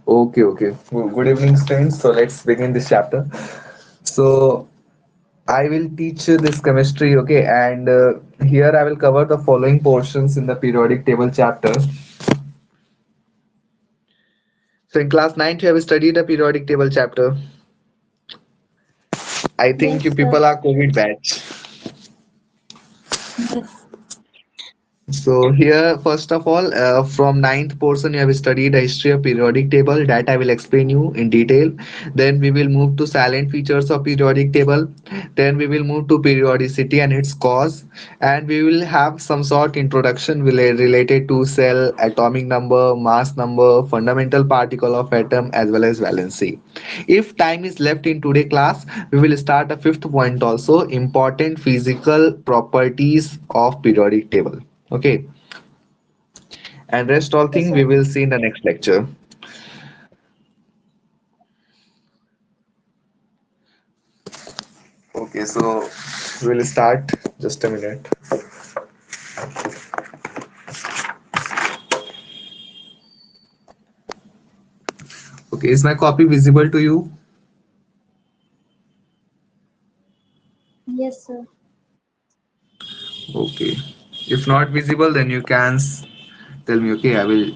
Okay, okay. Good evening, students. So let's begin this chapter. So I will teach you this chemistry, okay, and here I will cover the following portions in the periodic table chapter. So in class 9, you have studied the periodic table chapter. I think you Yes, people sir. are COVID batch. Yes. So here, first of all, from ninth portion, you have studied the history of periodic table that I will explain you in detail. Then we will move to silent features of periodic table. Then we will move to periodicity and its cause, and we will have some sort introduction related to cell, atomic number, mass number, fundamental particle of atom, as well as valency. If time is left in today class, we will start a fifth point also, important physical properties of periodic table. Okay, and rest all Okay, thing we sir. will see in the next lecture. Okay, so we'll start. Just a minute. Okay, is my copy visible to you? Yes, sir. Okay. If not visible, then you can tell me. Okay, I will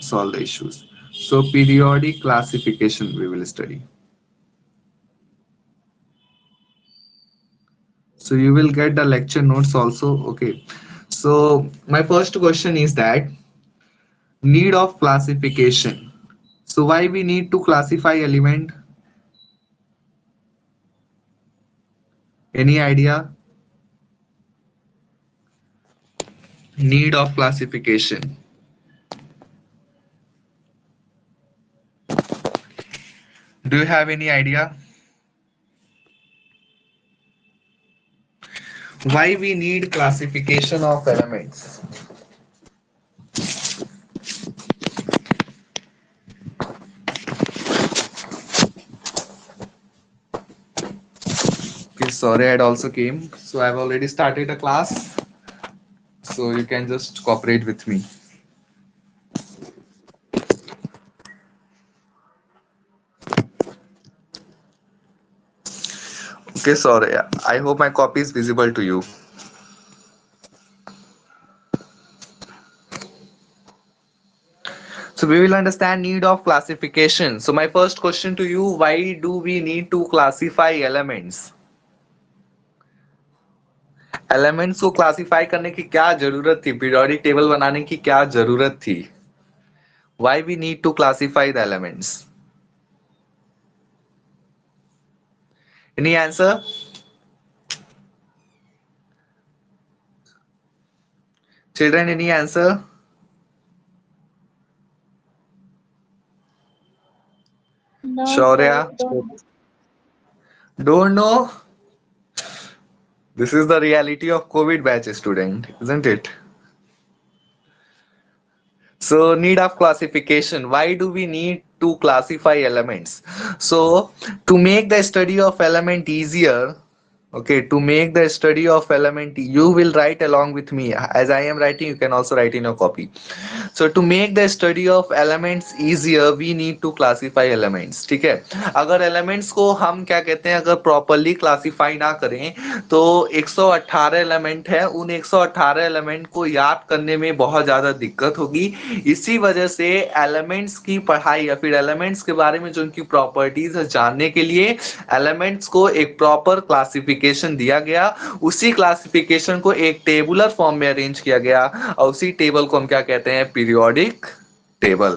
solve the issues. So periodic classification we will study. So you will get the lecture notes also. Okay. So my first question is that need of classification. So why we need to classify element? Any idea? Need of classification. Do you have any idea why we need classification of elements? Okay, sorry, I also came. So I've already started a class. So you can just cooperate with me. Okay, sorry. I hope my copy is visible to you. So we will understand need of classification. So my first question to you, why do we need to classify elements? Elements को classify करने की क्या जरूरत थी? Periodic table बनाने की क्या जरूरत थी? Why we need to classify the elements? Any answer? Children, any answer? No, sir. Shaurya? Don't. Don't know? This is the reality of COVID batch student, isn't it? So need of classification. Why do we need to classify elements? So to make the study of element easier, okay, to make the study of element, you will write along with me. As I am writing, you can also write in your copy. So to make the study of elements easier, we need to classify elements. ठीक है, अगर elements को हम क्या कहते हैं, अगर properly classify ना करें तो 118 एलिमेंट है, उन 118 एलिमेंट को याद करने में बहुत ज्यादा दिक्कत होगी. इसी वजह से एलिमेंट्स की पढ़ाई या फिर एलिमेंट्स के बारे में जो उनकी प्रॉपर्टीज है जानने के लिए एलिमेंट्स को एक प्रॉपर क्लासिफिकेशन दिया गया. उसी क्लासिफिकेशन को एक टेबुलर फॉर्म में अरेंज किया गया और उसी टेबल को हम क्या कहते हैं? पीरियोडिक टेबल,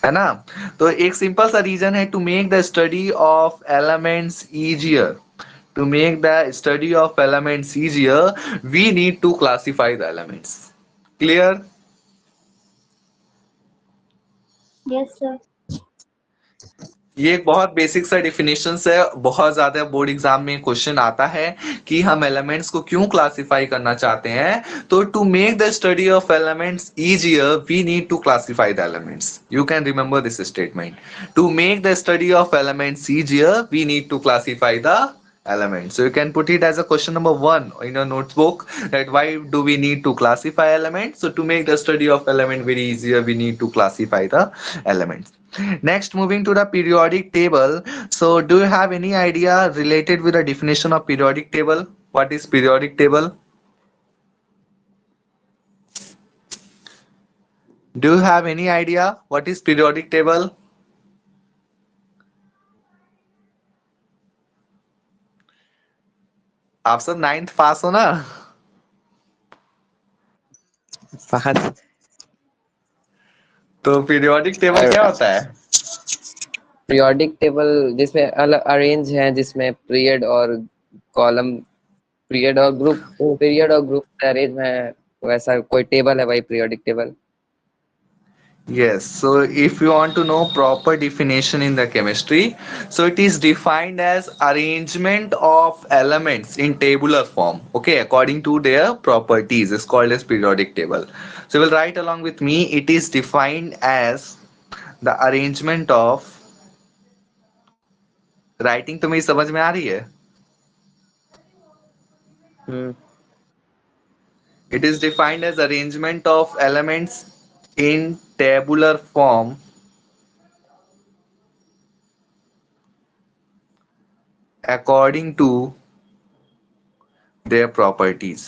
है ना. तो एक सिंपल सा रीजन है, to make the study of elements easier. To make the study of elements easier, we need to classify the elements. Clear? Yes, sir. ये एक बहुत बेसिक सा डिफिनेशन है, बहुत ज्यादा बोर्ड एग्जाम में क्वेश्चन आता है कि हम एलिमेंट्स को क्यों क्लासिफाई करना चाहते हैं. तो to make the study of elements easier we need to classify the elements. You can remember this statement. To make the study of elements easier we need to classify the element. So you can put it as a question number 1 in your notebook, that why do we need to classify elements? So to make the study of element very easier, we need to classify the elements. Next, moving to the periodic table. So, do you have any idea related with the definition of periodic table? What is periodic table? Do you have any idea what is periodic table? आप सब 9th पास हो ना? फहद तो periodic table क्या होता है? Periodic table जिसमें अलग अरेंज है, जिसमें पीरियड और कॉलम, पीरियड और ग्रुप अरेंज है, वैसा कोई टेबल है भाई periodic table. Yes, so if you want to know proper definition in the chemistry, so it is defined as arrangement of elements in tabular form, okay, according to their properties. It's called as periodic table. So you will write along with me. It is defined as the arrangement of, writing तो मेरी समझ में आ रही है? It is defined as arrangement of elements in tabular form according to their properties.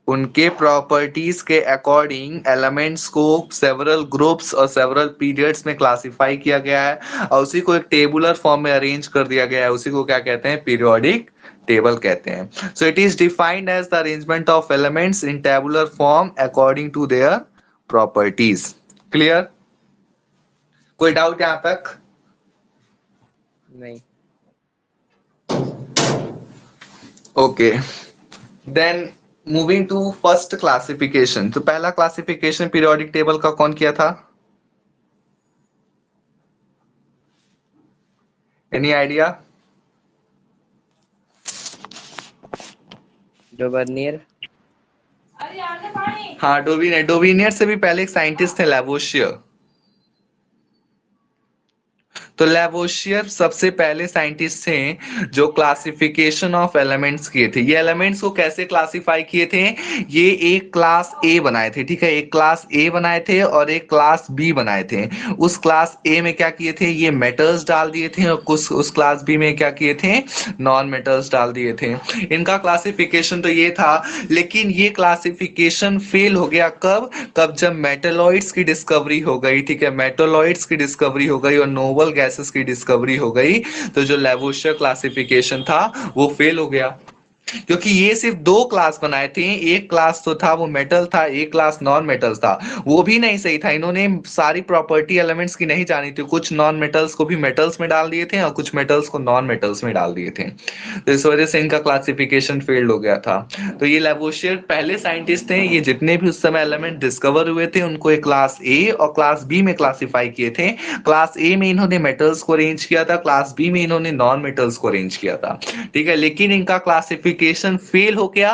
उनके properties के according elements को several groups और सेवरल पीरियड्स में क्लासिफाई किया गया है और उसी को एक टेबुलर फॉर्म में अरेंज कर दिया गया है। उसी को क्या कहते हैं? पीरियोडिक टेबल कहते हैं। So it is defined as the arrangement of elements in tabular form according to their properties. Clear? कोई डाउट यहां तक? नहीं। Okay, then moving to first classification. तो पहला क्लासिफिकेशन पीरियोडिक टेबल का कौन किया था? Any idea? डोबर्नियर। हाँ, डोविनियर से भी पहले एक साइंटिस्ट थे, लैवोशियर। तो लैवोशियर सबसे पहले साइंटिस्ट थे जो क्लासिफिकेशन ऑफ एलिमेंट्स किए थे। ये एलिमेंट्स को कैसे क्लासिफाई किए थे? ये एक क्लास ए बनाए थे, ठीक है, एक क्लास ए बनाए थे और एक क्लास बी बनाए थे। उस क्लास ए में क्या किए थे? ये मेटल्स डाल दिए थे और कुछ उस क्लास बी में क्या किए थे? नॉन मेटल्स डाल दिए थे। इनका क्लासिफिकेशन तो ये था, लेकिन ये क्लासिफिकेशन फेल हो गया। कब जब मेटलॉइड्स की डिस्कवरी हो गई, ठीक है, मेटलॉइड्स की डिस्कवरी हो गई और नोबल गैसेस की डिस्कवरी हो गई, तो जो लैवोशियर क्लासिफिकेशन था वो फेल हो गया। क्योंकि ये सिर्फ दो क्लास बनाए थे, एक क्लास तो था वो मेटल था, एक क्लास नॉन मेटल्स था। वो भी नहीं सही था, इन्होंने सारी प्रॉपर्टी एलिमेंट्स की नहीं जानी थी। कुछ नॉन मेटल्स को भी मेटल्स में डाल दिए थे और कुछ मेटल्स को नॉन मेटल्स में डाल दिए थे। तो इस वजह से इनका क्लासिफिकेशन फेल्ड हो गया था। तो ये लैवोशियर पहले साइंटिस्ट थे। ये जितने भी उस समय एलिमेंट डिस्कवर हुए थे उनको एक क्लास ए और क्लास बी में क्लासिफाई किए थे। क्लास ए में इन्होंने मेटल्स को अरेंज किया था, क्लास बी में इन्होंने नॉन मेटल्स को अरेंज किया था, ठीक है। लेकिन इनका क्लासिफिकेशन फेल हो गया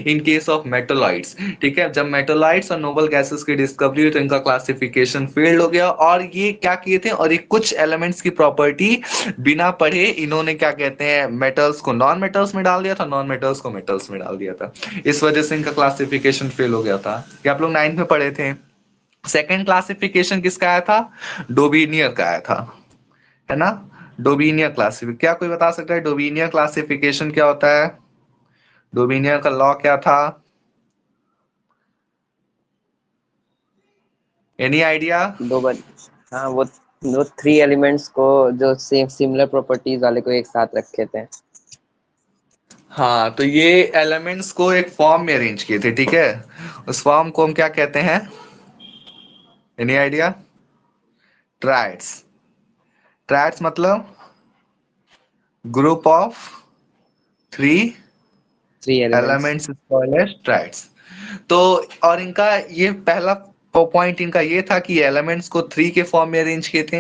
इन केस ऑफ मेटलॉइड्स, ठीक है। जब मेटलॉइड्स और नोबल गैसेस की डिस्कवरी हुई तो इनका क्लासिफिकेशन फेल हो गया। और ये क्या किए थे? और ये कुछ एलिमेंट्स की प्रॉपर्टी बिना पढ़े इन्होंने क्या कहते हैं, मेटल्स को नॉन मेटल्स में डाल दिया था, नॉन मेटल्स को मेटल्स में डाल दिया था। इस वजह से इनका क्लासिफिकेशन फेल हो गया था। क्या आप लोग 9th में पढ़े थे? सेकेंड क्लासिफिकेशन किसका आया था? डोबिनियर का आया था, है ना। डोबिनियर क्लासिफिकेशन, क्या कोई बता सकता है डोबिनियर क्लासिफिकेशन क्या होता है? डोबिनियर का लॉ क्या था? Any idea? हाँ, वो 3 एलिमेंट्स को जो सेम सिमिलर प्रॉपर्टीज वाले को एक साथ रखे थे। हाँ, तो ये एलिमेंट्स को एक फॉर्म में अरेंज किए थे, ठीक है। उस फॉर्म को हम क्या कहते हैं? Any idea? ट्राइड्स। ट्राइड्स मतलब group of 3 elements is called as triads. तो और इनका ये पहला पॉइंट इनका ये था कि एलिमेंट्स को 3 के फॉर्म में अरेंज किए थे।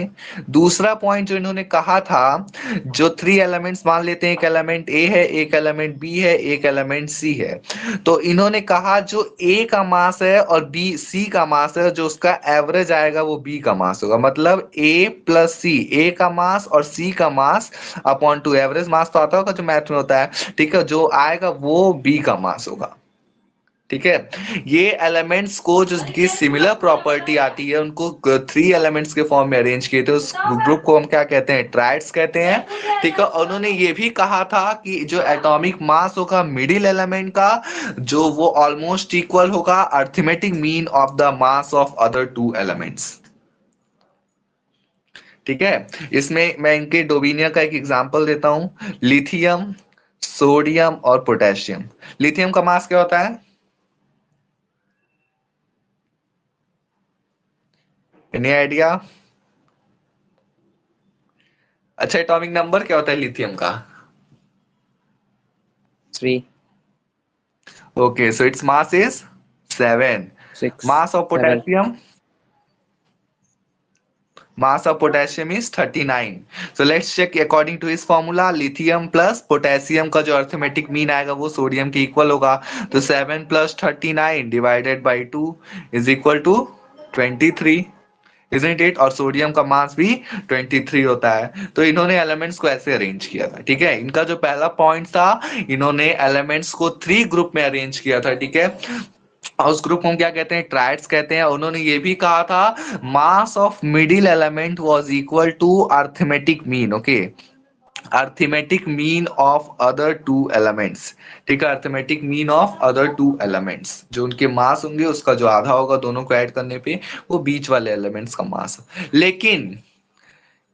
दूसरा पॉइंट जो इन्होंने कहा था, जो 3 एलिमेंट्स मान लेते हैं, एक एलिमेंट ए है, एक एलिमेंट बी है, एक एलिमेंट सी है। तो इन्होंने कहा जो ए का मास है और बी सी का मास है, जो उसका एवरेज आएगा वो बी का मास होगा। मतलब ए प्लस सी, ए का मास और सी का मास अपॉन 2, एवरेज मास तो आता होगा जो मैथ में होता है, ठीक है, जो आएगा वो बी का मास होगा, ठीक है। ये एलिमेंट्स को जिसकी सिमिलर प्रॉपर्टी आती है उनको 3 एलिमेंट्स के फॉर्म में अरेंज किए थे। उस ग्रुप को हम क्या कहते हैं, ट्राइड्स कहते हैं। ठीक है। उन्होंने ये भी कहा था कि जो एटॉमिक मास होगा मिडिल एलिमेंट का, जो वो ऑलमोस्ट इक्वल होगा arithmetic mean of the mass of other 2 elements. ठीक है। इसमें मैं इनके डोबिनिया का एक एग्जांपल देता हूं, लिथियम, सोडियम और पोटेशियम। लिथियम का मास क्या होता है? Any idea? अच्छा, एटॉमिक नंबर क्या होता है लिथियम का? 3 okay, so its mass is 7। 6 mass of 7 potassium, mass of potassium is 39. So let's check according to his formula, lithium plus potassium का जो अर्थमेटिक मीन आएगा वो सोडियम के इक्वल होगा। तो 7 plus 39 divided by 2 is equal to 23, isn't it? और sodium का मास भी 23 होता है। तो इन्होंने एलिमेंट्स को ऐसे अरेंज किया था। ठीक है। इनका जो पहला पॉइंट था, इन्होंने एलिमेंट्स को 3 ग्रुप में अरेंज किया था। ठीक है। और उस ग्रुप को हम क्या कहते हैं, ट्राइड्स कहते हैं। उन्होंने ये भी कहा था mass of middle element was equal to arithmetic mean. Okay, arithmetic mean of other 2 elements. ठीक है। Arithmetic mean of other 2 elements, जो उनके मास होंगे उसका जो आधा होगा दोनों को ऐड करने पे, वो बीच वाले एलिमेंट्स का मास। लेकिन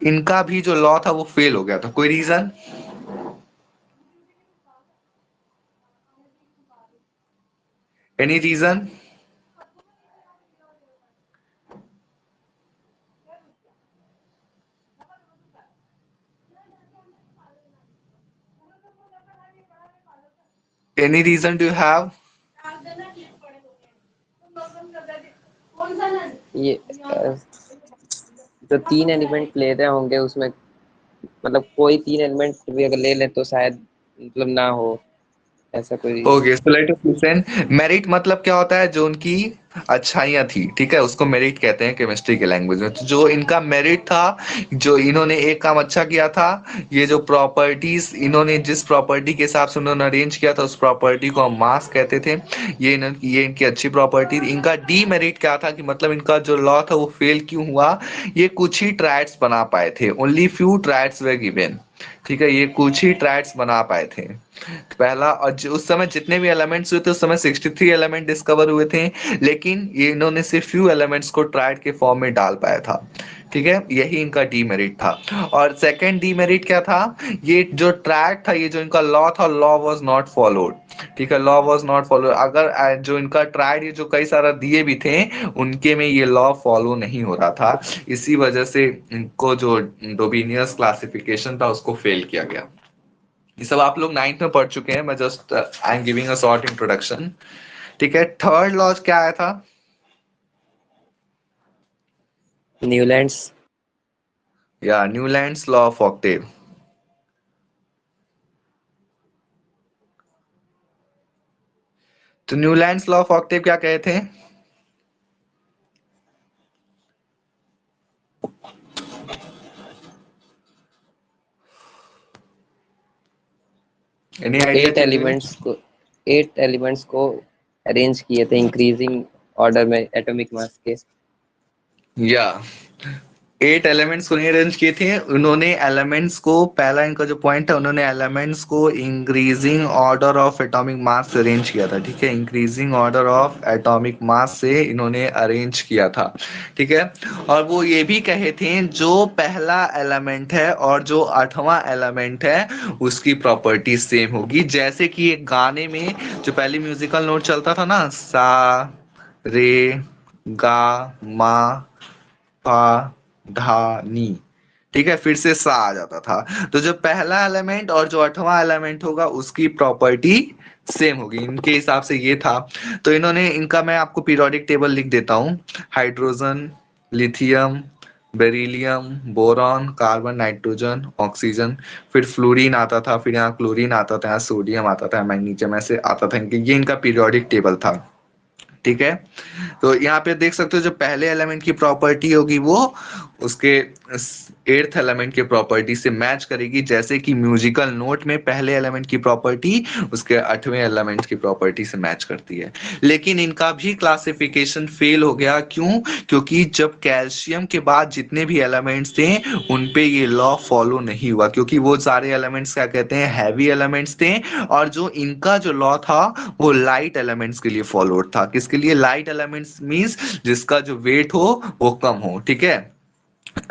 इनका भी जो लॉ था वो फेल हो गया था। कोई reason? Any reason? Any reason do you have? ये जो 3 एलिमेंट ले रहे होंगे उसमें, मतलब कोई 3 एलिमेंट भी अगर ले लें तो शायद मतलब ना हो, ऐसा कोई reason. Okay, so let us listen. Merit मतलब क्या होता है? जो उनकी अच्छाइयां थी। ठीक है, उसको मेरिट कहते हैं केमिस्ट्री के लैंग्वेज में। तो जो इनका मेरिट था, जो इन्होंने एक काम अच्छा किया था, ये जो प्रॉपर्टीज इन्होंने जिस प्रॉपर्टी के हिसाब से उन्होंने अरेंज किया था उस प्रॉपर्टी को हम मास कहते थे। ये इनकी अच्छी प्रॉपर्टी। इनका डी मेरिट क्या था कि मतलब इनका जो लॉ था वो फेल क्यों हुआ? ये कुछ ही ट्रायड्स बना पाए थे, ओनली फ्यू ट्रायड्स वे गिवन। ठीक है, ये कुछ ही ट्रायड्स बना पाए थे पहला। और उस समय जितने भी एलिमेंट्स हुए थे उस समय 63 एलिमेंट डिस्कवर हुए थे, लेकिन ये इन्होंने सिर्फ फ्यू एलिमेंट्स को ट्रायड के फॉर्म में डाल पाया था। ठीक है, यही इनका डीमेरिट था। और सेकंड डीमेरिट क्या था? ये जो ट्रायड था, ये जो इनका लॉ था, लॉ वाज नॉट फॉलोड। ठीक है, लॉ वाज नॉट फॉलो। अगर जो इनका ट्रायड ये जो कई सारा दिए भी थे उनके में ये लॉ फॉलो नहीं हो रहा था। इसी वजह से इनको जो डोबिनियस क्लासिफिकेशन था उसको फेल किया गया। ये सब आप लोग 9th में पढ़ चुके हैं। मैं just I am giving a short introduction. ठीक है। थर्ड लॉ क्या आया था? न्यूलैंड्स। या न्यूलैंड्स लॉ ऑफ ऑक्टेव। तो न्यूलैंड्स लॉ ऑफ ऑक्टेव क्या कहे थे? Any idea? 8 एलिमेंट्स को अरेंज किए थे इंक्रीजिंग ऑर्डर में एटॉमिक मास के। या 8 एलिमेंट्स को नहीं अरेंज किए थे उन्होंने। एलिमेंट्स को, पहला इनका जो पॉइंट है, उन्होंने एलिमेंट्स को इंक्रीजिंग ऑर्डर ऑफ एटॉमिक मास से अरेंज किया था। ठीक है, इंक्रीजिंग ऑर्डर ऑफ एटॉमिक मास से इन्होंने अरेंज किया था। ठीक है। और वो ये भी कहे थे जो पहला एलिमेंट है और जो 8वां एलिमेंट है उसकी प्रॉपर्टी सेम होगी। जैसे कि एक गाने में जो पहले म्यूजिकल नोट चलता था ना, सा रे गा मा पा धा नी। ठीक है, फिर से सा आ जाता था। तो जो पहला एलिमेंट और जो 8वां एलिमेंट होगा उसकी प्रॉपर्टी सेम होगी। इनके हिसाब से ये था। तो इन्होंने, इनका मैं आपको पीरियोडिक टेबल लिख देता हूँ। Hydrogen, lithium, beryllium, boron, carbon, nitrogen, oxygen, फिर फ्लोरीन आता था, फिर यहाँ क्लोरीन आता था, यहाँ सोडियम आता था, मैग्नीशियम ऐसे आता था। ये इनका पीरियोडिक टेबल था। ठीक है। तो यहाँ पे देख सकते हो जो पहले एलिमेंट की प्रॉपर्टी होगी वो उसके एट्थ एलिमेंट के प्रॉपर्टी से मैच करेगी, जैसे कि म्यूजिकल नोट में पहले एलिमेंट की प्रॉपर्टी उसके 8वें एलिमेंट की प्रॉपर्टी से मैच करती है। लेकिन इनका भी क्लासिफिकेशन फेल हो गया, क्यों? क्योंकि जब कैल्शियम के बाद जितने भी एलिमेंट्स थे उन पे ये लॉ फॉलो नहीं हुआ, क्योंकि वो सारे एलिमेंट्स क्या कहते हैं, हैवी एलिमेंट्स थे। और जो इनका जो लॉ था वो लाइट एलिमेंट्स के लिए फॉलोड था। किसके लिए? लाइट एलिमेंट्स मींस जिसका जो वेट हो वो कम हो, ठीक है।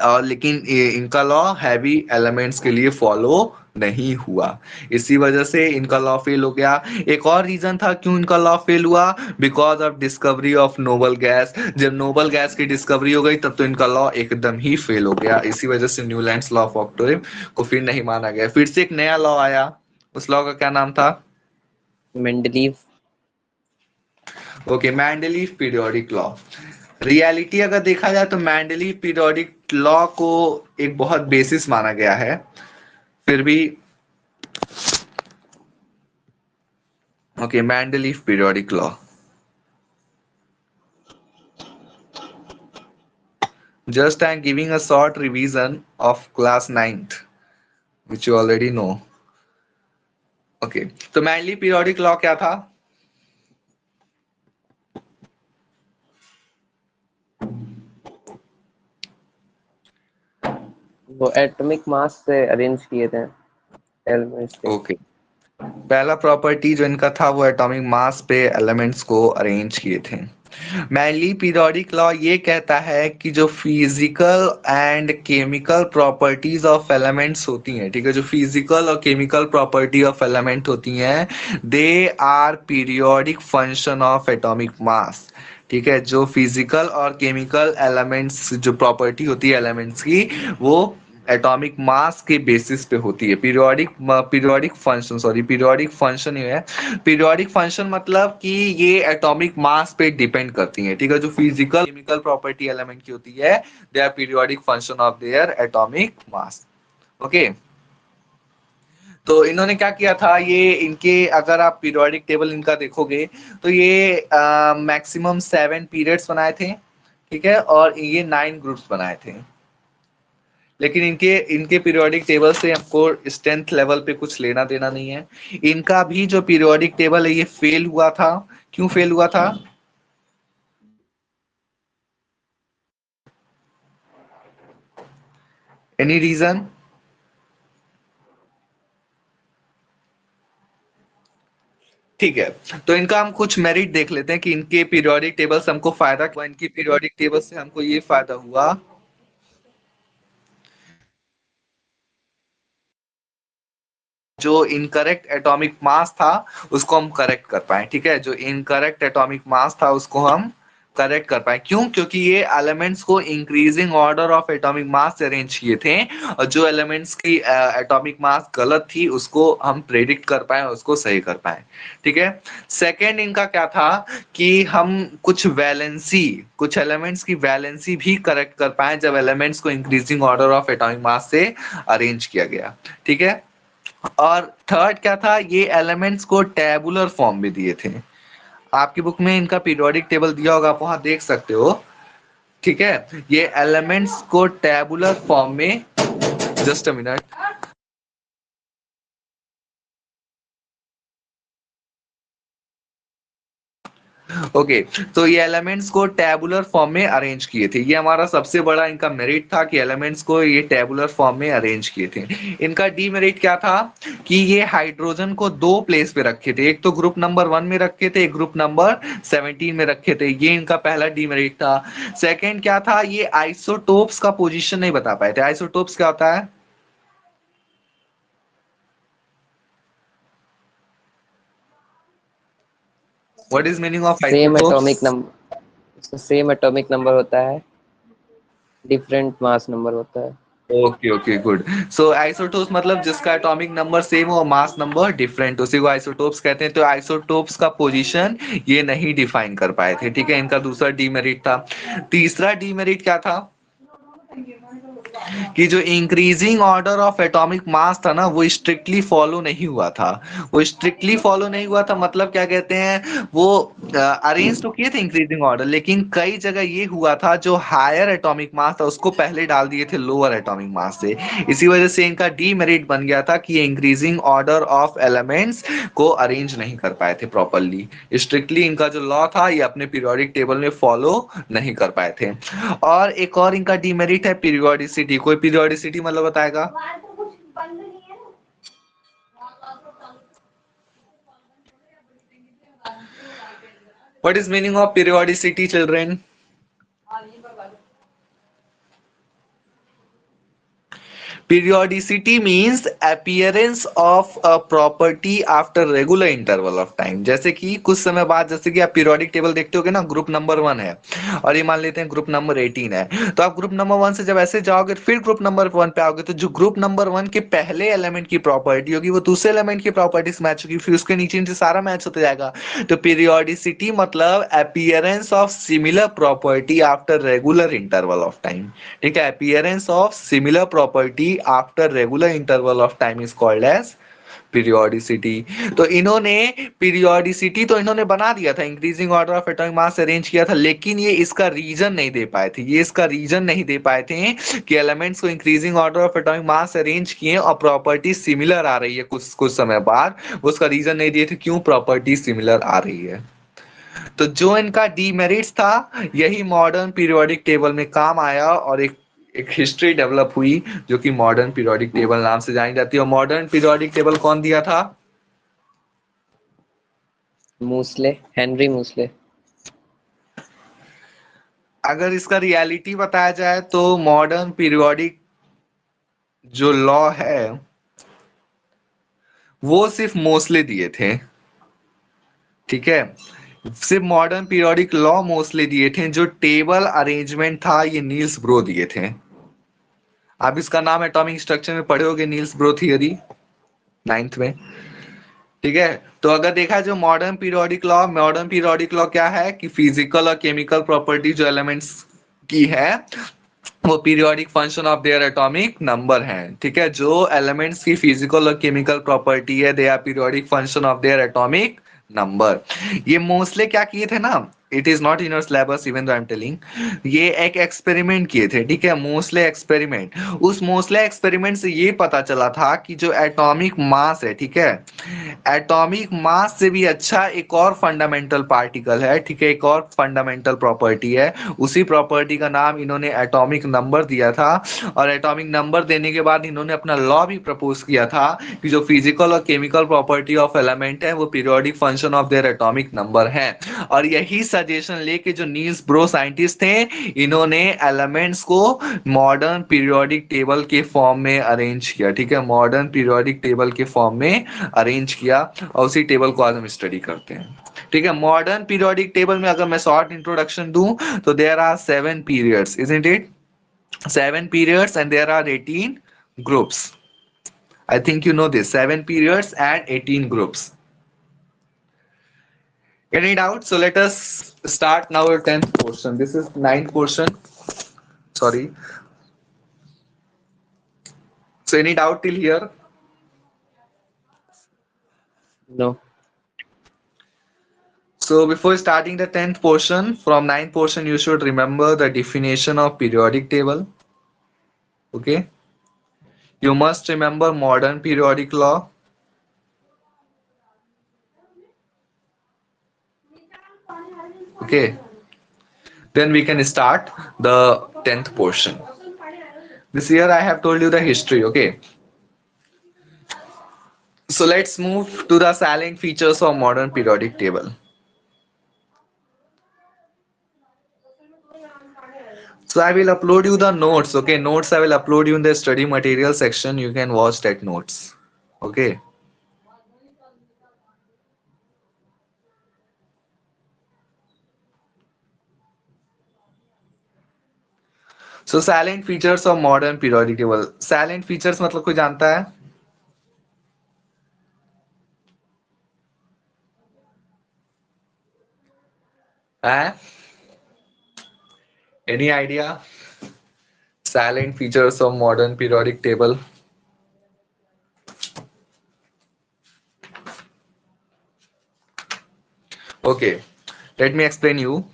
और लेकिन इनका लॉ हैवी एलिमेंट्स के लिए फॉलो नहीं हुआ, इसी वजह से इनका लॉ फेल हो गया। एक और रीजन था क्यों इनका लॉ फेल हुआ, because of discovery of noble gas. जब नोबल गैस की डिस्कवरी हो गई तब तो इनका लॉ एकदम ही फेल हो गया। इसी वजह से न्यूलैंड्स लॉ ऑफ ऑक्टेव को फिर नहीं माना गया। फिर से एक नया लॉ आया, उस लॉ का क्या नाम था? Mendeleev. Okay, Mendeleev periodic law. Reality अगर देखा जाए तो मेंडलीव पीरियोडिक लॉ को एक बहुत बेसिस माना गया है, फिर भी okay, Mendeleev periodic law. Just I'm giving a short revision of class 9th, which you already know. Okay, तो मेंडलीव पीरियोडिक लॉ क्या था? वो एटॉमिक मास से अरेंज किए थे एलिमेंट्स के। ओके, पहला प्रॉपर्टी जो इनका था वो एटॉमिक मास पे एलिमेंट्स को अरेंज किए थे। मेनली पीरियोडिक लॉ ये कहता है कि जो physical and chemical properties of elements होती हैं, ठीक है, जो फिजिकल और केमिकल प्रॉपर्टी ऑफ एलिमेंट होती हैं, they are periodic function of atomic mass. ठीक है, जो फिजिकल और केमिकल एलिमेंट्स जो प्रॉपर्टी होती है एलिमेंट्स की, वो एटॉमिक मास के बेसिस पे होती है। Periodic function, sorry, periodic function ये है। पीरियोडिक फंक्शन मतलब कि ये एटॉमिक मास पे डिपेंड करती हैं, ठीक है। जो फिजिकल केमिकल प्रॉपर्टी एलिमेंट की होती है, they are periodic function of their atomic mass. Okay, तो इन्होंने क्या किया था, ये इनके अगर आप पीरियोडिक टेबल इनका देखोगे तो ये मैक्सिमम 7 पीरियड्स बनाए थे, ठीक है, और ये 9 ग्रुप्स बनाए थे। लेकिन इनके इनके पीरियोडिक टेबल से हमको स्ट्रेंथ लेवल पे कुछ लेना देना नहीं है। इनका भी जो पीरियोडिक टेबल है ये फेल हुआ था। क्यों फेल हुआ था? Any reason? ठीक है, तो इनका हम कुछ मेरिट देख लेते हैं कि इनके पीरियोडिक टेबल से हमको फायदा हुआ। इनकी पीरियोडिक टेबल से हमको ये फायदा हुआ, जो इनकरेक्ट एटॉमिक मास था उसको हम करेक्ट कर पाए, ठीक है। जो इनकरेक्ट एटॉमिक मास था उसको हम करेक्ट कर पाए। क्यों? क्योंकि ये एलिमेंट्स को इंक्रीजिंग ऑर्डर ऑफ एटॉमिक मास से अरेंज किए थे, और जो एलिमेंट्स की एटॉमिक मास गलत थी उसको हम प्रेडिक्ट कर पाए, उसको सही कर पाए, ठीक है। सेकेंड इनका क्या था कि हम कुछ एलिमेंट्स की वैलेंसी भी करेक्ट कर पाए जब एलिमेंट्स को इंक्रीजिंग ऑर्डर ऑफ एटॉमिक मास से अरेंज किया गया, ठीक है। और थर्ड क्या था, ये एलिमेंट्स को टेबुलर फॉर्म में दिए थे। आपकी बुक में इनका पीरियोडिक टेबल दिया होगा, आप वहां देख सकते हो, ठीक है। ये एलिमेंट्स को टेबुलर फॉर्म में, जस्ट अ मिनट, ओके, तो ये एलिमेंट्स को टेबुलर फॉर्म में अरेंज किए थे। ये हमारा सबसे बड़ा इनका मेरिट था कि एलिमेंट्स को ये टेबुलर फॉर्म में अरेंज किए थे। इनका डीमेरिट क्या था कि ये हाइड्रोजन को 2 प्लेस पे रखे थे, एक तो ग्रुप नंबर 1 में रखे थे, एक ग्रुप नंबर 17 में रखे थे। ये इनका पहला डीमेरिट था। सेकेंड क्या था, ये आइसोटोप्स का पोजिशन नहीं बता पाए थे। आइसोटोप्स क्या होता है? What is meaning of same atomic isotopes? Number, same atomic number होता है, डिफरेंट मास नंबर होता है। Okay okay, good. So isotopes मतलब जिसका एटॉमिक नंबर सेम हो, मास नंबर डिफरेंट, उसी को आइसोटोप्स कहते हैं। तो आइसोटोप्स का पोजीशन ये नहीं डिफाइन कर पाए थे, ठीक है। इनका दूसरा डीमेरिट था। तीसरा डीमेरिट क्या था? कि जो इंक्रीजिंग ऑर्डर ऑफ एटॉमिक मास था ना, वो स्ट्रिक्टली फॉलो नहीं हुआ था। वो स्ट्रिक्टली फॉलो नहीं हुआ था मतलब क्या कहते हैं, वो अरेंज तो किए थे इंक्रीजिंग ऑर्डर, लेकिन कई जगह ये हुआ था जो हायर एटॉमिक मास था उसको पहले डाल दिए थे लोअर एटॉमिक मास से। इसी वजह से इनका डीमेरिट बन गया था कि इंक्रीजिंग ऑर्डर ऑफ एलिमेंट्स को अरेंज नहीं कर पाए थे प्रॉपरली। स्ट्रिक्टली इनका जो लॉ था ये अपने पीरियोडिक टेबल में फॉलो नहीं कर पाए थे। और एक और इनका डीमेरिट है पीरियोडिसिटी। कोई पीरियोडिसिटी मतलब बताएगा? What is meaning of periodicity children? Periodicity means appearance of a property after regular interval of time। जैसे कि कुछ समय बाद, जैसे कि आप पीरियोडिक टेबल देखते होगे ना, ग्रुप नंबर 1 है और ये मान लेते हैं ग्रुप नंबर 18 है, तो आप ग्रुप नंबर 1 से जब ऐसे जाओगे फिर ग्रुप नंबर 1 पे आओगे, तो जो ग्रुप नंबर 1 के पहले एलिमेंट की प्रॉपर्टी होगी वो दूसरे एलिमेंट की प्रॉपर्टी से मैच होगी, फिर उसके नीचे नीचे सारा मैच होता जाएगा। तो पीरियोडिसिटी मतलब appearance of similar property after regular interval of time. ठीक है, appearance of similar property after regular interval of time is called as periodicity. तो इन्होंने पीरियोडिसिटी तो इन्होंने बना दिया था, increasing order of atomic mass arrange किया था, लेकिन ये इसका रीजन नहीं दे पाए थे। ये इसका रीजन नहीं दे पाए थे कि एलिमेंट्स को increasing order of atomic mass arrange किए और प्रॉपर्टी सिमिलर आ रही है कुछ कुछ समय बाद। उसका रीजन नहीं दिए थे क्यों प्रॉपर्टी सिमिलर आ रही है। तो जो इनका डीमेरिट्स था यही मॉडर्न पीरियोडिक टेबल में काम आया और एक एक हिस्ट्री डेवलप हुई जो कि मॉडर्न पीरियोडिक टेबल नाम से जानी जाती है। और मॉडर्न पीरियोडिक टेबल कौन दिया था? मूसले, हेनरी मूसले। अगर इसका रियलिटी बताया जाए तो मॉडर्न पीरियोडिक जो लॉ है वो सिर्फ मोस्टली दिए थे। ठीक है, सिर्फ मॉडर्न पीरियोडिक लॉ मोस्टली दिए थे। जो टेबल अरेंजमेंट था ये नील्स ब्रो दिए थे। आप इसका नाम एटॉमिक स्ट्रक्चर में पढ़े होगे, नील्स ब्रो थियरी, 9th में। ठीक है, तो अगर देखा जो मॉडर्न पीरियोडिक लॉ क्या है कि फिजिकल और केमिकल प्रॉपर्टी जो एलिमेंट्स की है वो periodic function of their atomic number है। ठीक है, जो एलिमेंट्स की फिजिकल और केमिकल प्रॉपर्टी है they are periodic function of their atomic number. ये मोस्टली क्या किए थे ना, it is not in your syllabus even though I am telling, ये एक एक्सपेरिमेंट किए थे। ठीक है, मोस्टली एक्सपेरिमेंट, उस मोस्टली एक्सपेरिमेंट से ये पता चला था कि जो एटॉमिक मास है, ठीक है, एटॉमिक मास से भी अच्छा एक और फंडामेंटल पार्टिकल है। ठीक है, एक और फंडामेंटल प्रॉपर्टी है, उसी प्रॉपर्टी का नाम इन्होंने एटॉमिक नंबर दिया था। और एटॉमिक नंबर देने के बाद इन्होंने अपना लॉ भी प्रपोज किया था कि जो फिजिकल और केमिकल प्रॉपर्टी ऑफ एलिमेंट है वो periodic function of their atomic number है। और यही सजेशन लेके जो नील्स ब्रो साइंटिस्ट थे इन्होंने एलिमेंट्स को मॉडर्न पीरियोडिक टेबल के फॉर्म में अरेंज किया। ठीक है, मॉडर्न पीरियोडिक टेबल के फॉर्म में अरेंज किया और उसी टेबल को आज हम स्टडी करते हैं। ठीक है, मॉडर्न पीरियोडिक टेबल में अगर मैं शॉर्ट इंट्रोडक्शन दूं तो there are 7 periods, isn't it? 7 periods and there are 18 groups. I think you know this, 7 periods and 18 groups. Any doubt? So let us start now our 10th portion. This is 9th portion. Sorry. So any doubt till here? No. So before starting the 10th portion, from 9th portion you should remember the definition of periodic table. Okay. You must remember modern periodic law. Okay. Then we can start the 10th portion. This year I have told you the history. Okay. So let's move to the salient features of modern periodic table. So I will upload you the notes. Okay, notes I will upload you in the study material section. You can watch that notes. Okay. So salient features of modern periodic table. Salient features मतलब कोई जानता है? हैं? Any idea? Silent features of modern periodic table. Okay, let me explain you.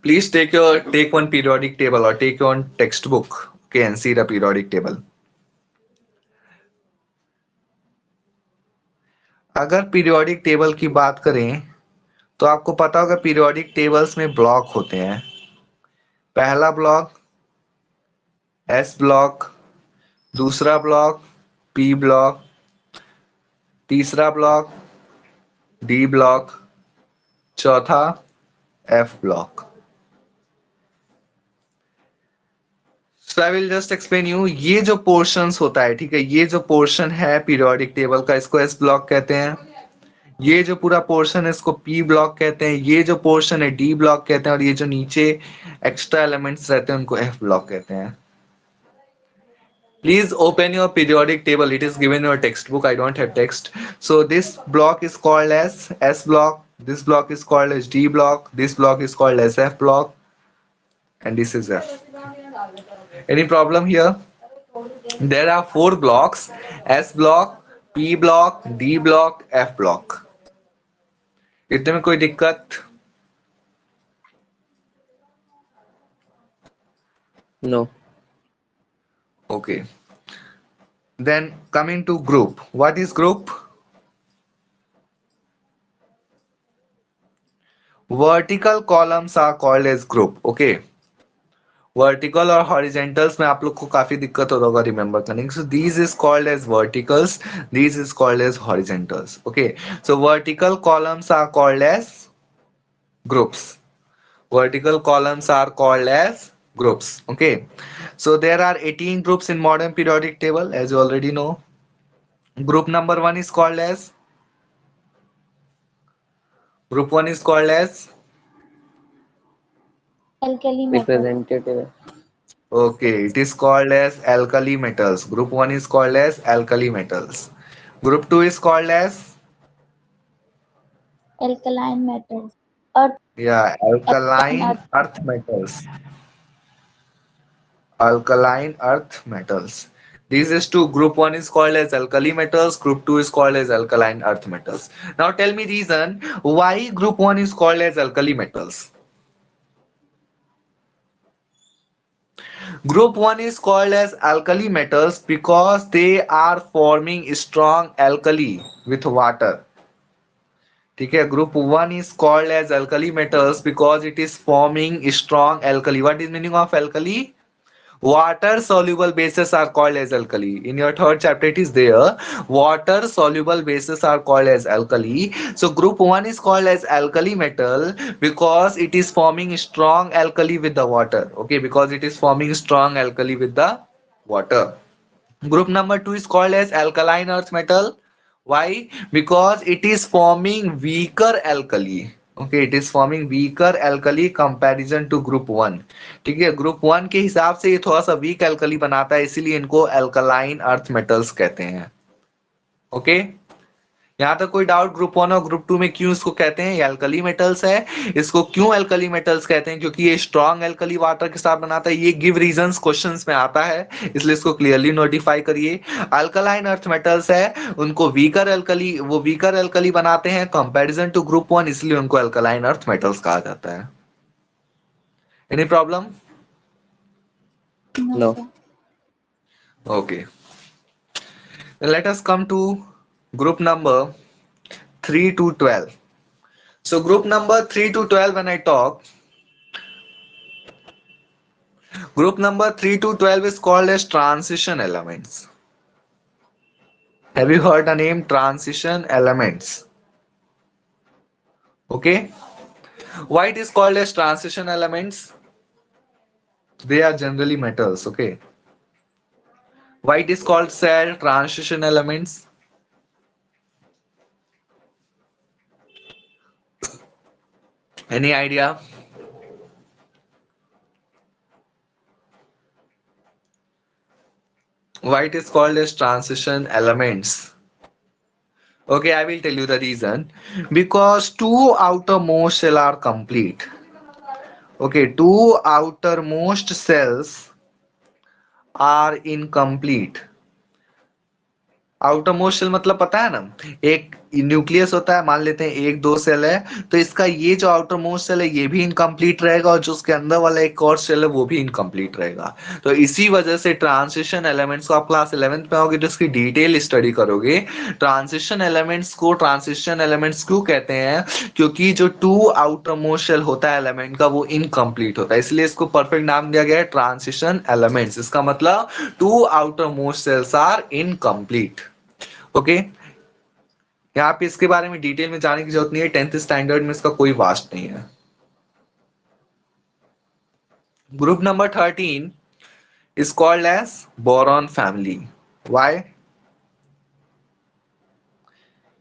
Please take one periodic table or take your own textbook, okay, and see the periodic table. अगर periodic table की बात करें तो आपको पता होगा periodic tables में block होते हैं. पहला ब्लॉक एस ब्लॉक, दूसरा ब्लॉक पी ब्लॉक, तीसरा ब्लॉक डी ब्लॉक, चौथा F block. So I will just explain you. ये जो पोर्शंस होता है, ठीक है, ये जो पोर्शन है पीरियोडिक टेबल का, इसको एस ब्लॉक कहते हैं. ये जो पूरा पोर्शन है इसको पी ब्लॉक कहते हैं. ये जो पोर्शन है डी ब्लॉक कहते हैं. और ये जो नीचे एक्स्ट्रा एलिमेंट्स रहते हैं उनको एफ ब्लॉक कहते हैं. Please open your periodic table. It is given in your textbook. I don't have text. So this block is called as S block. This block is called as D block. This block is called as F block. And this is F. Any problem here? There are 4 blocks: S block, P block, D block, F block. इतने में कोई दिक्कत? No. Okay. Then coming to group. What is group? Vertical columns are called as group. Okay. Vertical और horizontals में आप लोग को काफी दिक्कत होगा remember करने. So these is called as verticals. These is called as horizontals. Okay. So vertical columns are called as groups. Vertical columns are called as groups. Okay. So there are 18 groups in modern periodic table, as you already know. Group number 1 is called as Alkali metal. Representative. okay, it is called as alkali metals. Group 1 is called as alkali metals. Group 2 is called as Alkaline metals. Earth. alkaline earth metals. Alkaline earth metals. These is two. Group 1 is called as alkali metals. Group 2 is called as alkaline earth metals. Now tell me reason why group 1 is called as alkali metals. Group 1 is called as alkali metals because they are forming strong alkali with water. ठीक है, group 1 is called as alkali metals because it is forming strong alkali. What is meaning of alkali? Water soluble bases are called as alkali. In your third chapter it is there. Water soluble bases are called as alkali. So group 1 is called as alkali metal because it is forming strong alkali with the water. Okay, because it is forming strong alkali with the water. Group number 2 is called as alkaline earth metal. Why? Because it is forming weaker alkali. Okay, it is forming weaker alkali comparison to group 1. ठीक है, group 1 के हिसाब से ये थोड़ा सा weak alkali बनाता है, इसीलिए इनको alkaline earth metals कहते हैं. Okay? यहाँ तक कोई डाउट? ग्रुप 1 और ग्रुप 2 में क्यों इसको कहते हैं? ये अल्कली मेटल्स है. इसको क्यों अल्कली मेटल्स कहते हैं? क्योंकि ये स्ट्रॉन्ग अल्कली वाटर के साथ बनाता है. ये गिव रीजंस क्वेश्चंस में आता है, इसलिए इसको क्लियरली नोटिफाई करिए. अल्कलाइन अर्थ मेटल्स है, उनको वीकर अल्कली बनाते हैं कंपैरिजन टू ग्रुप 1, इसलिए उनको अल्कलाइन अर्थ मेटल्स कहा जाता है. Any problem? No. sir. Okay. Let us come to group number 3 to 12. So group number 3 to 12, when I talk, group number 3 to 12 is called as transition elements. Have you heard the name transition elements? Okay. Why it is called as transition elements? They are generally metals. Okay. Why it is called cell transition elements? Any idea? Why it is called as transition elements? Okay, I will tell you the reason. Because two outermost cells are complete. Okay, two outermost cells are incomplete. Outermost shell मतलब पता है ना, एक nucleus होता है, मान लेते हैं एक दो सेल है, तो इसका ये जो आउटरमोस्ट सेल है ये भी इनकम्प्लीट रहेगा, और जो उसके अंदर वाला एक और सेल है वो भी इनकम्प्लीट रहेगा। तो इसी वजह से ट्रांजिशन एलिमेंट्स को आप क्लास 11th में आओगे तो इसकी डिटेल स्टडी करोगे। ट्रांजिशन एलिमेंट्स को ट्रांजिशन एलिमेंट्स क्यों कहते हैं, क्योंकि जो टू आउटरमोस्ट शेल होता है एलिमेंट का वो इनकम्प्लीट होता है, इसलिए इसको परफेक्ट नाम दिया गया है ट्रांजिशन एलिमेंट्स। इसका मतलब two outermost shells are incomplete. Okay, यहाँ पे इसके बारे में डिटेल में जाने की जरूरत नहीं है, 10th स्टैंडर्ड में इसका कोई वास्ट नहीं है। Group number 13 is called as boron family. Why?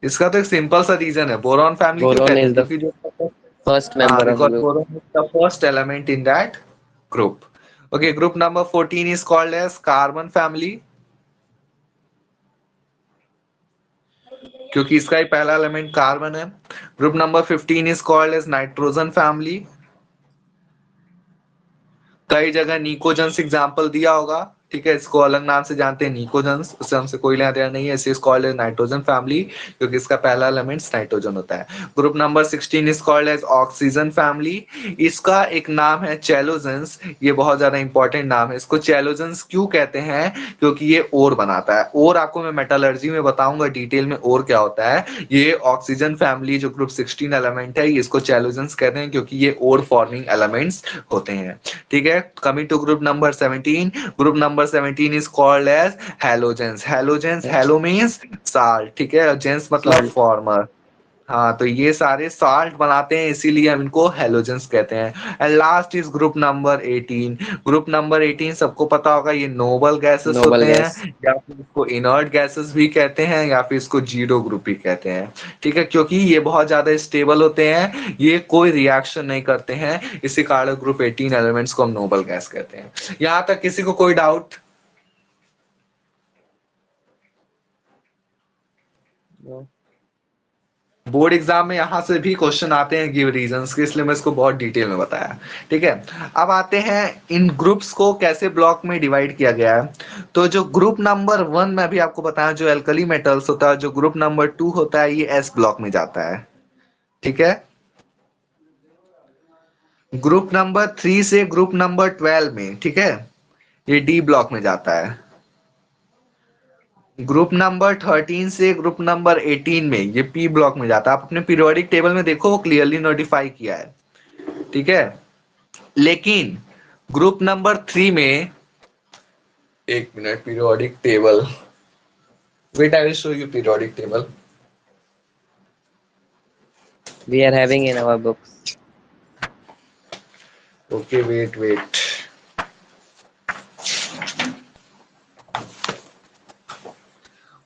इसका तो एक सिंपल सा रीजन है, बोरॉन फैमिली क्यों बोरोन कहते इज हैं, द क्योंकि जो first member of because group. Boron is the first element in that group. Okay, group number 14 is called as carbon family, क्योंकि इसका ही पहला एलिमेंट कार्बन है। Group number 15 is called as nitrogen family. कई जगह निकोजन्स example दिया होगा, ठीक है, इसको अलग नाम से जानते हैं निकोजन्स, उससे हमसे कोई लेना देना नहीं है, इसे कॉल्ड एज नाइट्रोजन फैमिली, क्योंकि इसका पहला एलिमेंट नाइट्रोजन होता है। Group number 16 is called as oxygen family. इसका एक नाम है चैलोजेंस, ये बहुत ज्यादा इंपॉर्टेंट नाम है। इसको चैलोजेंस क्यों कहते हैं, क्योंकि ये ओर बनाता है। और आपको मैं मेटलर्जी में बताऊंगा डिटेल में और क्या होता है। ये ऑक्सीजन फैमिली जो ग्रुप 16 एलिमेंट है, इसको चैलोजेंस कहते हैं क्योंकि ये ओर फॉर्मिंग एलिमेंट्स होते हैं। ठीक है, coming to group number 17, group number 17 is called as halogens. Halogens, halo means salt, ठीक है, जेंस मतलब सॉल्ट। फॉर्मर। हाँ, तो ये सारे साल्ट बनाते हैं, इसीलिए हम इनको हेलोजेंस कहते हैं। And last is group number 18। Group number 18 सबको पता होगा, ये नोबल गैसेस नोबल होते गैस। हैं, या फिर इसको इनर्ट गैसेस भी कहते हैं, या फिर इसको जीरो ग्रुप भी कहते हैं। ठीक है, क्योंकि ये बहुत ज्यादा स्टेबल होते हैं, ये कोई रिएक्शन नहीं करते हैं, इसी कारण ग्रुप 18 एलिमेंट्स को हम नोबल गैस कहते हैं। यहां तक किसी को कोई डाउट? बोर्ड एग्जाम में यहां से भी क्वेश्चन आते हैं गिव रीजंस के, इसलिए मैं इसको बहुत डिटेल में बताया। ठीक है, अब आते हैं इन ग्रुप्स को कैसे ब्लॉक में डिवाइड किया गया है। तो जो ग्रुप नंबर 1 में भी आपको बताया, जो एल्कली मेटल्स होता है, जो ग्रुप नंबर 2 होता है, ये एस ब्लॉक में जाता है। ठीक है, ग्रुप नंबर 3 से ग्रुप नंबर 12 में, ठीक है, ये डी ब्लॉक में जाता है। ग्रुप नंबर 13 से ग्रुप नंबर 18 में ये पी ब्लॉक में जाता है। आप अपने पीरियोडिक टेबल में देखो, वो क्लियरली नोटिफाई किया है। ठीक है, लेकिन ग्रुप नंबर 3 में, एक minute, periodic table, wait I will show you periodic table. We are having in our books. Okay, wait wait,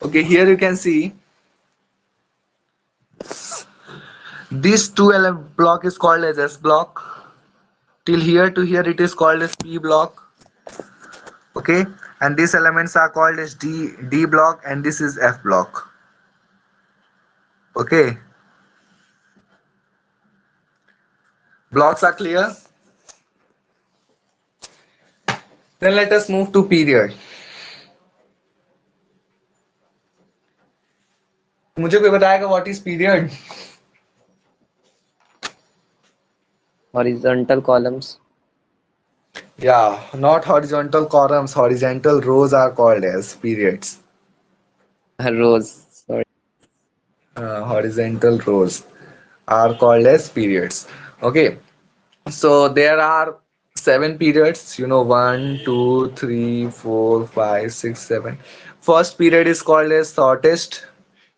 okay, here you can see this 2 block is called as S block, till here to here it is called as P block. Okay, and these elements are called as D block, and this is F block. Okay, blocks are clear. Then let us move to period. मुझे कोई बताएगा what is period? Horizontal columns. Yeah, not horizontal columns, horizontal rows are called as periods. Rows. Sorry. Horizontal rows are called as periods. Okay, so there are 7 periods, you know, 1 2 3 4 5 6 7. First period is called as shortest.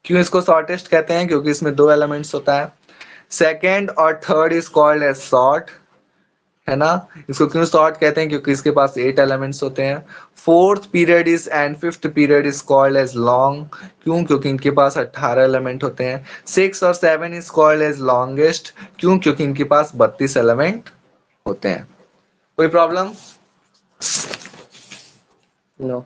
क्यों इसको shortest कहते हैं, क्योंकि इसमें 2 elements होता है। Second और third is called as short, है ना। इसको क्यों शॉर्ट कहते हैं, क्योंकि इसके पास 8 एलिमेंट्स होते हैं। Fourth period is and fifth period is called as long, क्यों, क्योंकि इनके पास 18 एलिमेंट होते हैं। 6 और 7 इज कॉल्ड एज लॉन्गेस्ट, क्यों, क्योंकि इनके पास 32 एलिमेंट होते हैं। कोई प्रॉब्लम? No.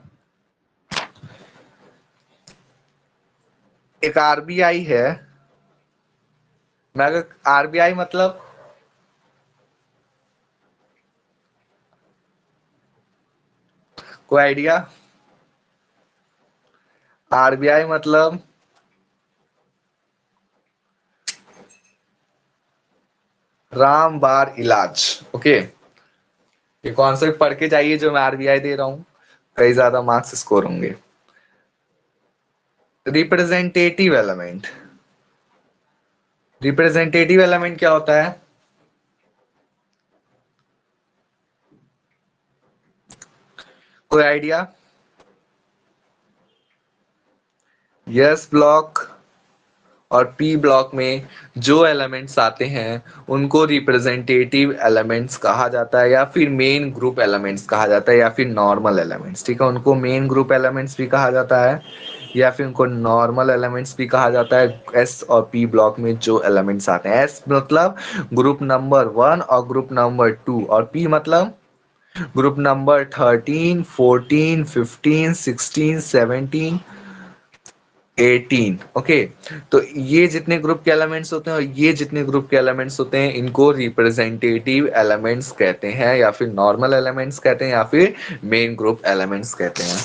एक आरबीआई है, मैं अगर आरबीआई मतलब कोई आइडिया? आरबीआई मतलब राम बार इलाज। ओके, ये कॉन्सेप्ट पढ़ के जाइए जो मैं आरबीआई दे रहा हूं, कई ज्यादा मार्क्स स्कोर होंगे। रिप्रेजेंटेटिव एलिमेंट, रिप्रेजेंटेटिव एलिमेंट क्या होता है? कोई आइडिया? यस ब्लॉक और पी ब्लॉक में जो एलिमेंट्स आते हैं उनको रिप्रेजेंटेटिव एलिमेंट्स कहा जाता है, या फिर मेन ग्रुप एलिमेंट्स कहा जाता है, या फिर नॉर्मल एलिमेंट्स। ठीक है, उनको मेन ग्रुप एलिमेंट्स भी कहा जाता है, या फिर उनको नॉर्मल एलिमेंट्स भी कहा जाता है। एस और पी ब्लॉक में जो एलिमेंट्स आते हैं, एस मतलब ग्रुप नंबर 1 और ग्रुप नंबर 2, और पी मतलब ग्रुप नंबर 13, 14, 15, 16, 17, 18। ओके, तो ये जितने ग्रुप के एलिमेंट्स होते हैं और ये जितने ग्रुप के एलिमेंट्स होते हैं, इनको रिप्रेजेंटेटिव एलिमेंट्स कहते हैं, या फिर नॉर्मल एलिमेंट्स कहते हैं, या फिर मेन ग्रुप एलिमेंट्स कहते हैं।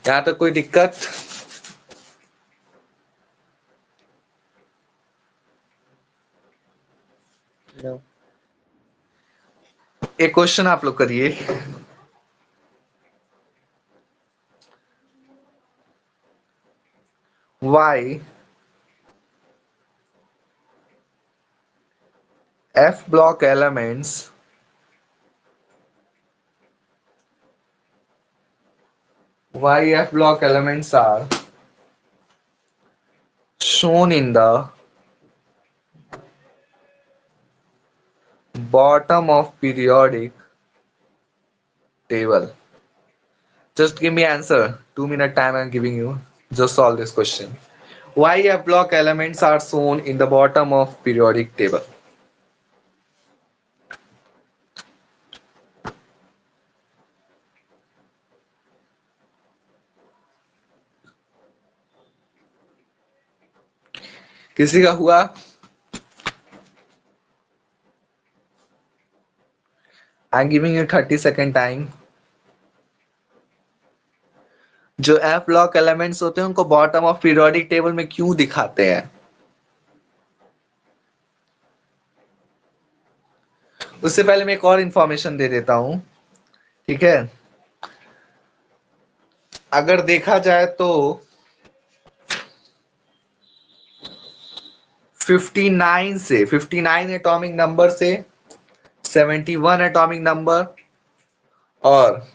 यहाँ तक कोई दिक्कत? नो। एक क्वेश्चन आप लोग करिए। Why F block elements are shown in the bottom of periodic table? Just give me answer. 2 minute time I'm giving you. Just solve this question. Why F block elements are shown in the bottom of periodic table? किसी का हुआ? I'm giving you 30 second time. जो F block elements होते हैं उनको bottom of periodic table में क्यों दिखाते हैं? उससे पहले मैं एक और इंफॉर्मेशन दे देता हूं। ठीक है, अगर देखा जाए तो 59 एटॉमिक नंबर से 71 एटॉमिक नंबर और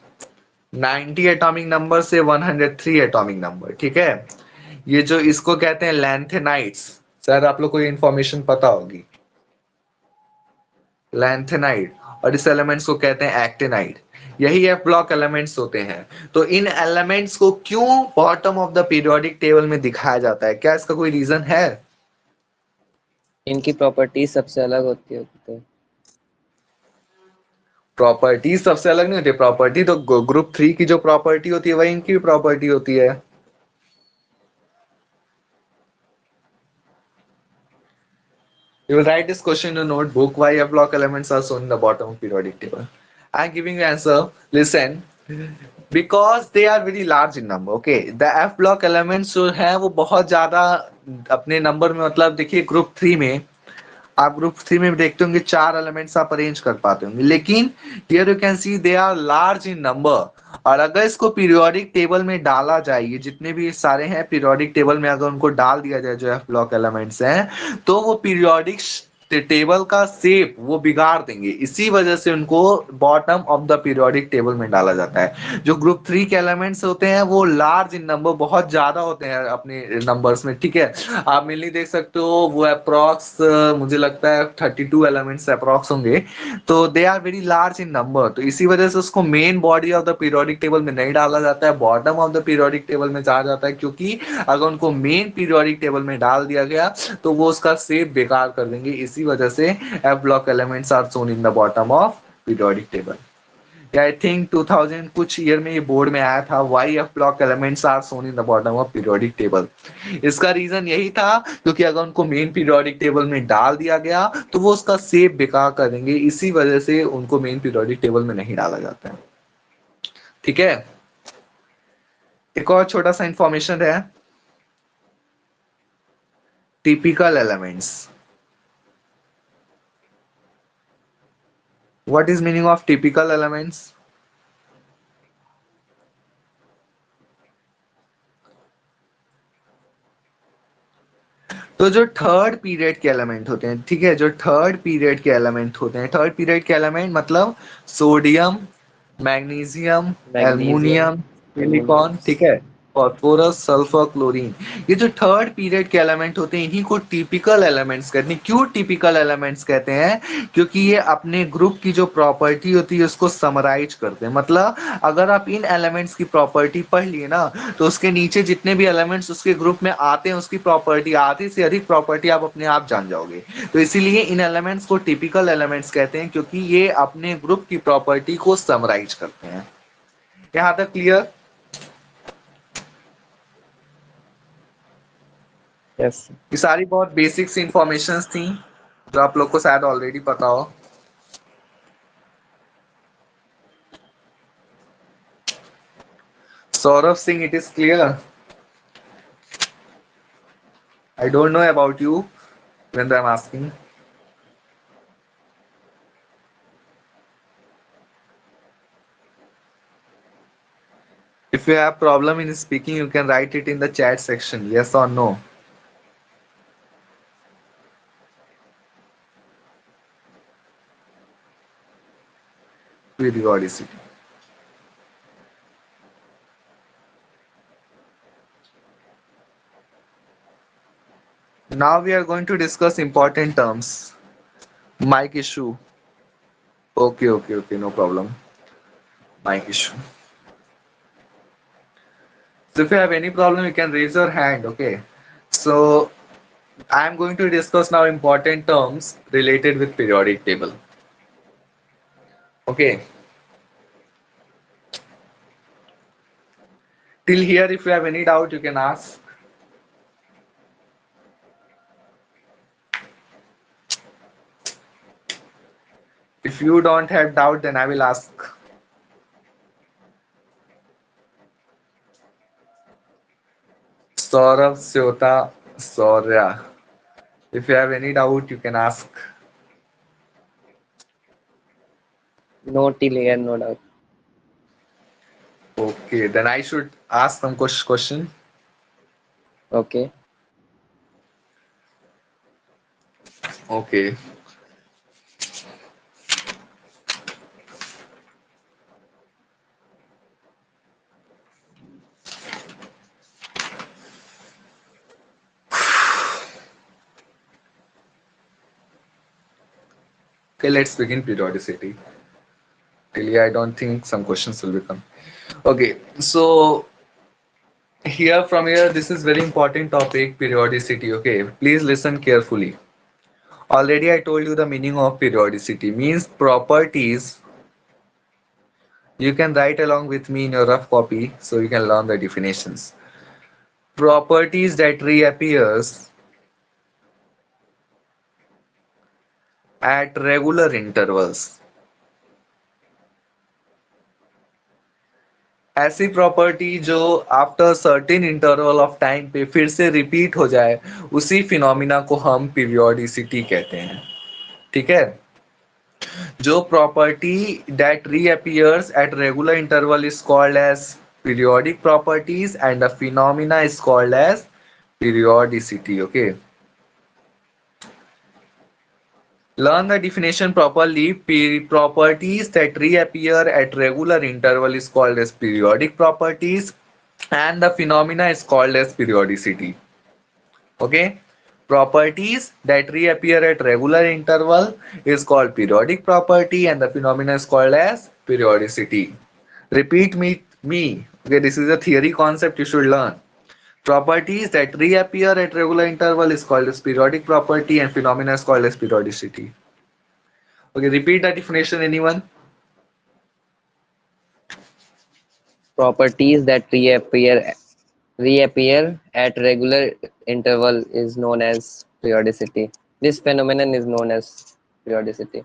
90 एटॉमिक नंबर से 103 एटॉमिक नंबर, ठीक है, ये जो इसको कहते हैं लैंथेनाइड्स। सर आप लोग को ये इंफॉर्मेशन पता होगी, लैंथेनाइड, और इस एलिमेंट्स को कहते हैं एक्टिनाइड। यही एफ ब्लॉक एलिमेंट्स होते हैं। तो इन एलिमेंट्स को क्यों bottom of the periodic table में दिखाया जाता है? क्या इसका कोई रीजन है? इनकी प्रॉपर्टीज सबसे अलग होती है तो। प्रॉपर्टीज सबसे अलग नहीं होती। प्रॉपर्टी तो ग्रुप 3 की जो प्रॉपर्टी होती है वही इनकी भी प्रॉपर्टी होती है। You will write this question in your notebook. Why F block elements are shown in the bottom of periodic table? I am giving you answer. Listen, because they are very large in number. Okay, the F block elements जो है वो बहुत ज्यादा अपने number में, मतलब देखिए group 3 में, आप ग्रुप 3 में देखते होंगे 4 एलिमेंट्स आप अरेंज कर पाते होंगे, लेकिन here you can see they are large in number. और अगर इसको पीरियोडिक टेबल में डाला जाए, ये जितने भी सारे हैं पीरियोडिक टेबल में अगर उनको डाल दिया जाए जो एफ ब्लॉक एलिमेंट्स हैं, तो वो पीरियोडिक टेबल का शेप वो बिगाड़ देंगे। इसी वजह से उनको bottom of the periodic table में डाला जाता है। जो ग्रुप 3 के एलिमेंट्स होते हैं वो लार्ज इन नंबर, बहुत ज्यादा होते हैं अपने नंबर्स में, ठीक है। आप मेनली देख सकते हो वो अप्रॉक्स मुझे लगता है 32 एलिमेंट्स अप्रॉक्स होंगे। तो they are very large in number, तो इसी वजह से उसको main body of the periodic table में नहीं डाला जाता है, bottom of the periodic table में जाया जाता है। क्योंकि अगर उनको मेन पीरियोडिक टेबल में डाल दिया गया तो वो उसका शेप बेकार कर देंगे। इसी वजह से F block elements are shown in the bottom of periodic table. I think 2000 कुछ ईयर में ये बोर्ड में आया था, why F block elements are shown in the bottom of periodic table. इसका रीजन यही था क्योंकि अगर उनको मेन पीरियोडिक टेबल में डाल दिया गया तो वो उसका शेप बेकार कर देंगे। इसी वजह से उनको मेन पीरियोडिक टेबल में नहीं डाला जाता है, ठीक है। एक और छोटा सा इंफॉर्मेशन है, typical elements. What is meaning of typical elements? तो जो थर्ड पीरियड के एलिमेंट होते हैं, ठीक है, जो थर्ड पीरियड के एलिमेंट होते हैं, थर्ड पीरियड के एलिमेंट मतलब sodium, magnesium, magnesium, aluminium, silicon, aluminium. ठीक है, फास्फोरस, सल्फर, क्लोरीन, ये जो थर्ड पीरियड के एलिमेंट होते हैं इन्हीं को टिपिकल एलिमेंट्स कहते हैं. क्यों टिपिकल एलिमेंट्स कहते हैं? क्योंकि ये अपने ग्रुप की जो प्रॉपर्टी होती है उसको समराइज करते हैं. मतलब अगर आप इन एलिमेंट्स की प्रॉपर्टी पढ़ लिए ना, तो उसके नीचे जितने भी एलिमेंट्स उसके ग्रुप में आते हैं उसकी प्रॉपर्टी, आधी से अधिक प्रॉपर्टी आप अपने आप जान जाओगे. तो इसीलिए इन एलिमेंट्स को टिपिकल एलिमेंट्स कहते हैं, क्योंकि ये अपने ग्रुप की प्रॉपर्टी को समराइज करते हैं. यहां तक क्लियर? यस। ये सारी बहुत बेसिक्स इंफॉर्मेशन थी जो आप लोग को शायद ऑलरेडी पता हो. Saurabh Singh, it is clear? I don't know about you when I'm asking. If you have problem in speaking, you can write it in the chat section. Yes or no. Periodicity. Now we are going to discuss important terms. Mic issue. Okay, okay, okay, no problem. Mic issue. So if you have any problem, you can raise your hand. Okay. So I am going to discuss now important terms related with periodic table. Okay. Till here, if you have any doubt, you can ask. If you don't have doubt, then I will ask. Saurabh, Syota, Saurya. If you have any doubt, you can ask. No till here, no doubt. Okay, then I should ask some question. Okay. Okay. Okay, let's begin periodicity. Till here, I don't think some questions will become. Okay, so here from here, this is very important topic, periodicity. Okay, please listen carefully. Already I told you the meaning of periodicity means properties. You can write along with me in your rough copy so you can learn the definitions. Properties that reappears at regular intervals. ऐसी property जो after certain interval of time पे फिर से repeat हो जाए, उसी phenomena को हम पीरियोडिसिटी कहते हैं. ठीक है. जो property that reappears at regular interval is called as periodic properties and the phenomena is called as periodicity. Okay, learn the definition properly. Properties that reappear at regular interval is called as periodic properties and the phenomena is called as periodicity. Okay, properties that reappear at regular interval is called periodic property and the phenomena is called as periodicity. Repeat me. Okay, this is a theory concept you should learn. Properties that reappear at regular interval is called as periodic property and phenomena is called as periodicity. Okay, repeat the definition, anyone? Properties that reappear at regular interval is known as periodicity. This phenomenon is known as periodicity.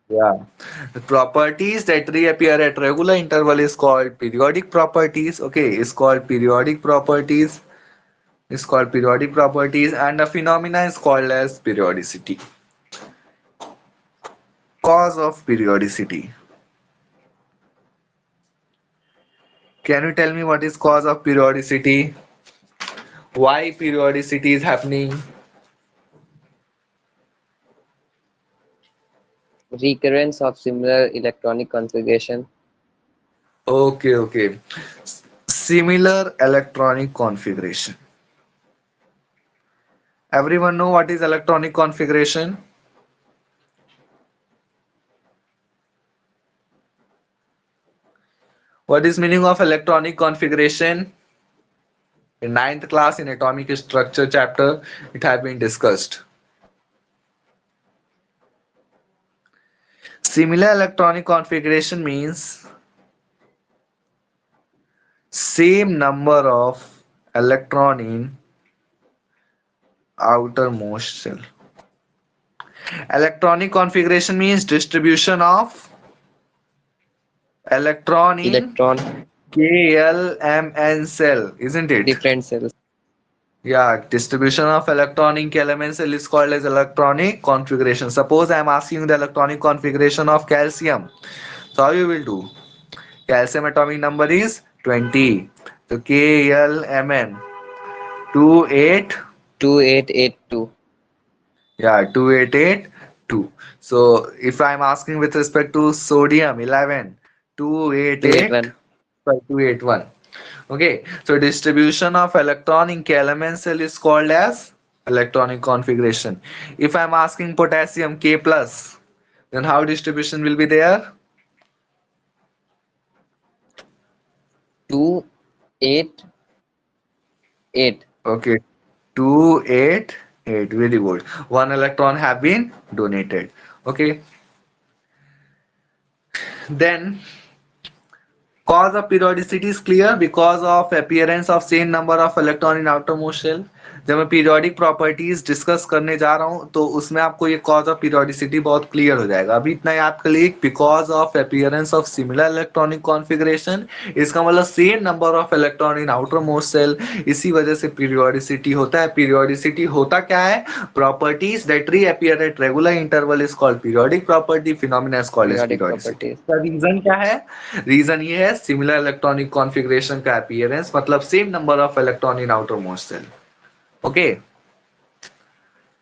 Yeah. The properties that reappear at regular interval is called periodic properties. Okay, is called periodic properties. Is called periodic properties, and the phenomena is called as periodicity. Cause of periodicity. Can you tell me what is cause of periodicity? Why periodicity is happening? Recurrence of similar electronic configuration. Okay, okay. Similar electronic configuration. Everyone know what is electronic configuration? What is meaning of electronic configuration? In ninth class in atomic structure chapter, it has been discussed. Similar electronic configuration means same number of electron in outermost shell. Electronic configuration means distribution of electron in Electron, KLMN cell, isn't it? different cells. Yeah, distribution of electronic elements is called as electronic configuration. Suppose I am asking you the electronic configuration of calcium. So how you will do? Calcium atomic number is 20. So KLMN 28. 2882. Yeah, 2882. So if I'm asking with respect to sodium 11, 288, 281. sorry, 281. Okay, so distribution of electron in element cell is called as electronic configuration. If I'm asking potassium K plus, then how distribution will be there? 288. Okay, 288. Very good. One electron have been donated. Okay, then cause of periodicity is clear because of appearance of same number of electron in outermost shell. जब मैं periodic properties discuss करने जा रहा हूं तो उसमें आपको ये कॉज ऑफ पीरियोडिसिटी बहुत क्लियर हो जाएगा. अभी इतना याद कर लीजिए, because of appearance of similar electronic configuration, इसका मतलब same number of electron in outermost shell, इसी वजह से पीरियोडिसिटी होता है. पीरियोडिसिटी होता क्या है? Properties that reappear at regular interval is called periodic property, phenomena is called as Periodic periodicity. properties. इसका रीजन क्या है? रीजन ये है सिमिलर इलेक्ट्रॉनिक कॉन्फ़िगरेशन का अपीयरेंस, मतलब same number of electron in outermost shell. Okay.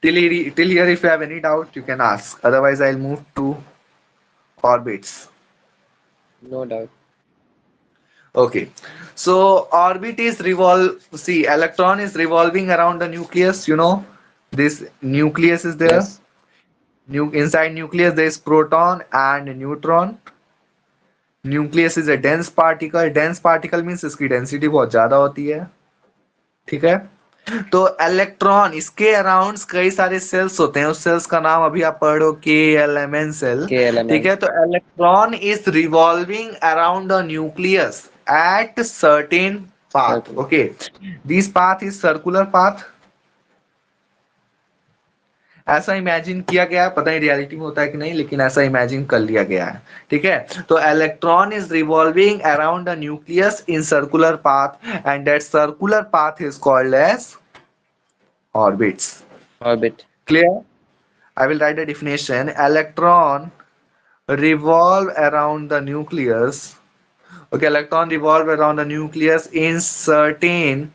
Till here, if you have any doubt, you can ask. Otherwise, I'll move to orbits. No doubt. Okay. So orbit is revolve. See, electron is revolving around the nucleus. You know, this nucleus is there. Yes. Inside nucleus there is proton and neutron. Nucleus is a dense particle. Dense particle means इसकी density बहुत ज्यादा होती है. ठीक है. तो electron इसके around कई सारे सेल्स होते हैं. उस सेल्स का नाम अभी आप पढ़ो KLMN सेल. ठीक KLMN. है. तो electron is revolving around the nucleus at certain path. Circle. Okay, this path is circular path. ऐसा इमेजिन किया गया है, पता नहीं रियलिटी में होता है कि नहीं, लेकिन ऐसा इमेजिन कर लिया गया है. ठीक है. तो electron is revolving around the nucleus in circular path and that circular path is called as orbits. Orbit. Clear? I will write a definition. Electron revolve around the nucleus. Okay, electron revolve around the nucleus in certain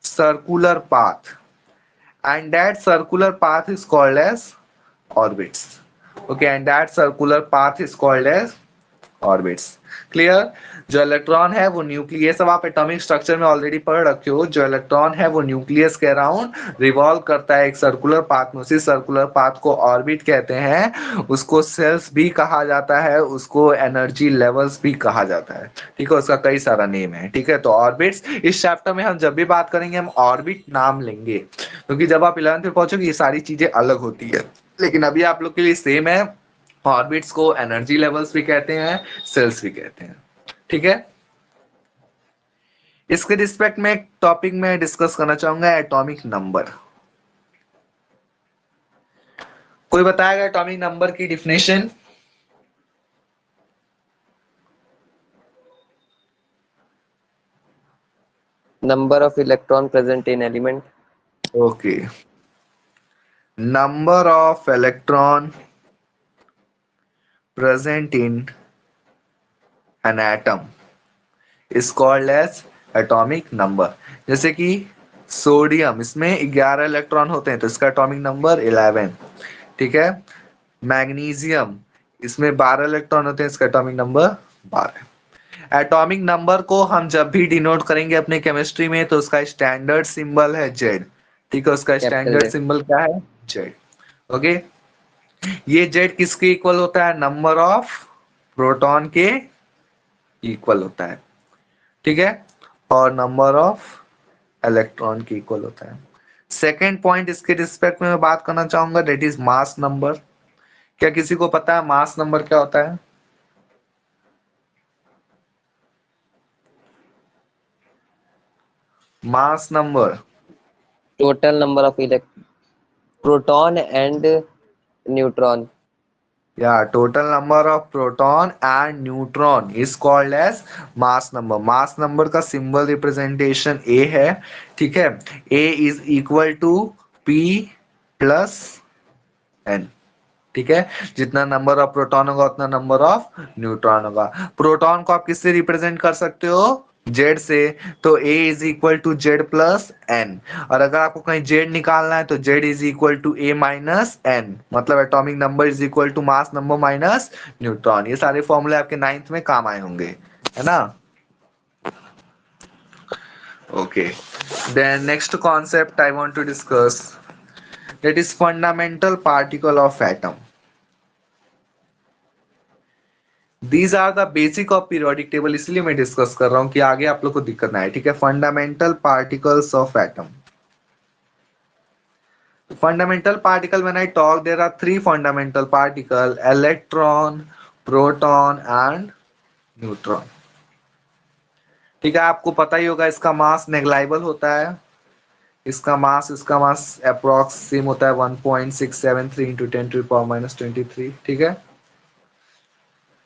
circular path, and that circular path is called as orbits. Okay, and that circular path is called as orbits. Clear. जो electron है वो nucleus, अब आप atomic structure में already पढ़ रखे हो, जो इलेक्ट्रॉन है वो न्यूक्लियस के अराउंड रिवॉल्व करता है एक सर्कुलर पाथ में. उसी सर्कुलर पाथ को ऑर्बिट कहते हैं. उसको सेल्स भी कहा जाता है, उसको एनर्जी लेवल्स भी कहा जाता है. ठीक है, उसका कई सारा नेम है. ठीक है, तो ऑर्बिट्स इस चैप्टर में हम जब भी बात करेंगे हम ऑर्बिट नाम लेंगे, क्योंकि जब आप 11th में पहुंचोगे ये सारी चीजें अलग होती है, लेकिन अभी आप लोग के लिए सेम है. ऑर्बिट्स को एनर्जी लेवल्स भी कहते हैं, सेल्स भी कहते हैं. ठीक है. इसके रिस्पेक्ट में एक टॉपिक में डिस्कस करना चाहूंगा, एटॉमिक नंबर. कोई बताएगा एटॉमिक नंबर की definition? Number of electron present in element. Okay, number of electron present in an atom is called as atomic number. जैसे कि सोडियम, इसमें 11 इलेक्ट्रॉन होते हैं तो इसका एटॉमिक नंबर 11. ठीक है. मैग्नीशियम, इसमें 12 इलेक्ट्रॉन होते हैं, इसका एटॉमिक नंबर 12. एटॉमिक नंबर को हम जब भी डिनोट करेंगे अपने केमिस्ट्री में तो उसका स्टैंडर्ड सिंबल है जेड. ठीक है, उसका कैपिटल स्टैंडर्ड Z. सिंबल क्या है? जेड. ओके, ये जेड किसके इक्वल होता है? नंबर ऑफ प्रोटॉन के इक्वल होता है. ठीक है, और नंबर ऑफ इलेक्ट्रॉन के इक्वल होता है. सेकेंड पॉइंट इसके रिस्पेक्ट में मैं बात करना चाहूंगा, दैट इज मास नंबर. क्या किसी को पता है मास नंबर क्या होता है? Mass number, Total number of proton and neutron. या total number of proton and neutron is called as mass number. Mass number का सिंबल रिप्रेजेंटेशन ए है. ठीक है, A is equal to P plus N. ठीक है, जितना number of proton होगा उतना नंबर ऑफ न्यूट्रॉन होगा. प्रोटॉन को आप किससे रिप्रेजेंट कर सकते हो? जेड से. तो A is equal to Z plus N. और अगर आपको कहीं जेड निकालना है तो Z is equal to A minus N. मतलब atomic number is equal to mass number minus neutron. ये सारे फॉर्मूले आपके 9th में काम आए होंगे, है ना? Okay, then next concept I want to discuss, that is fundamental particle of atom. These are the basic of periodic table, इसलिए मैं डिस्कस कर रहा हूं कि आगे आप लोग को दिक्कत ना आए. ठीक है, fundamental particles of atom. Fundamental particle, when I talk, there are three fundamental particle, electron, proton and neutron. ठीक है, आपको पता ही होगा इसका मास नेग्लाइबल होता है. इसका मास अप्रॉक्स सेम होता है 1.673 इंटू 10⁻⁻23. ठीक है.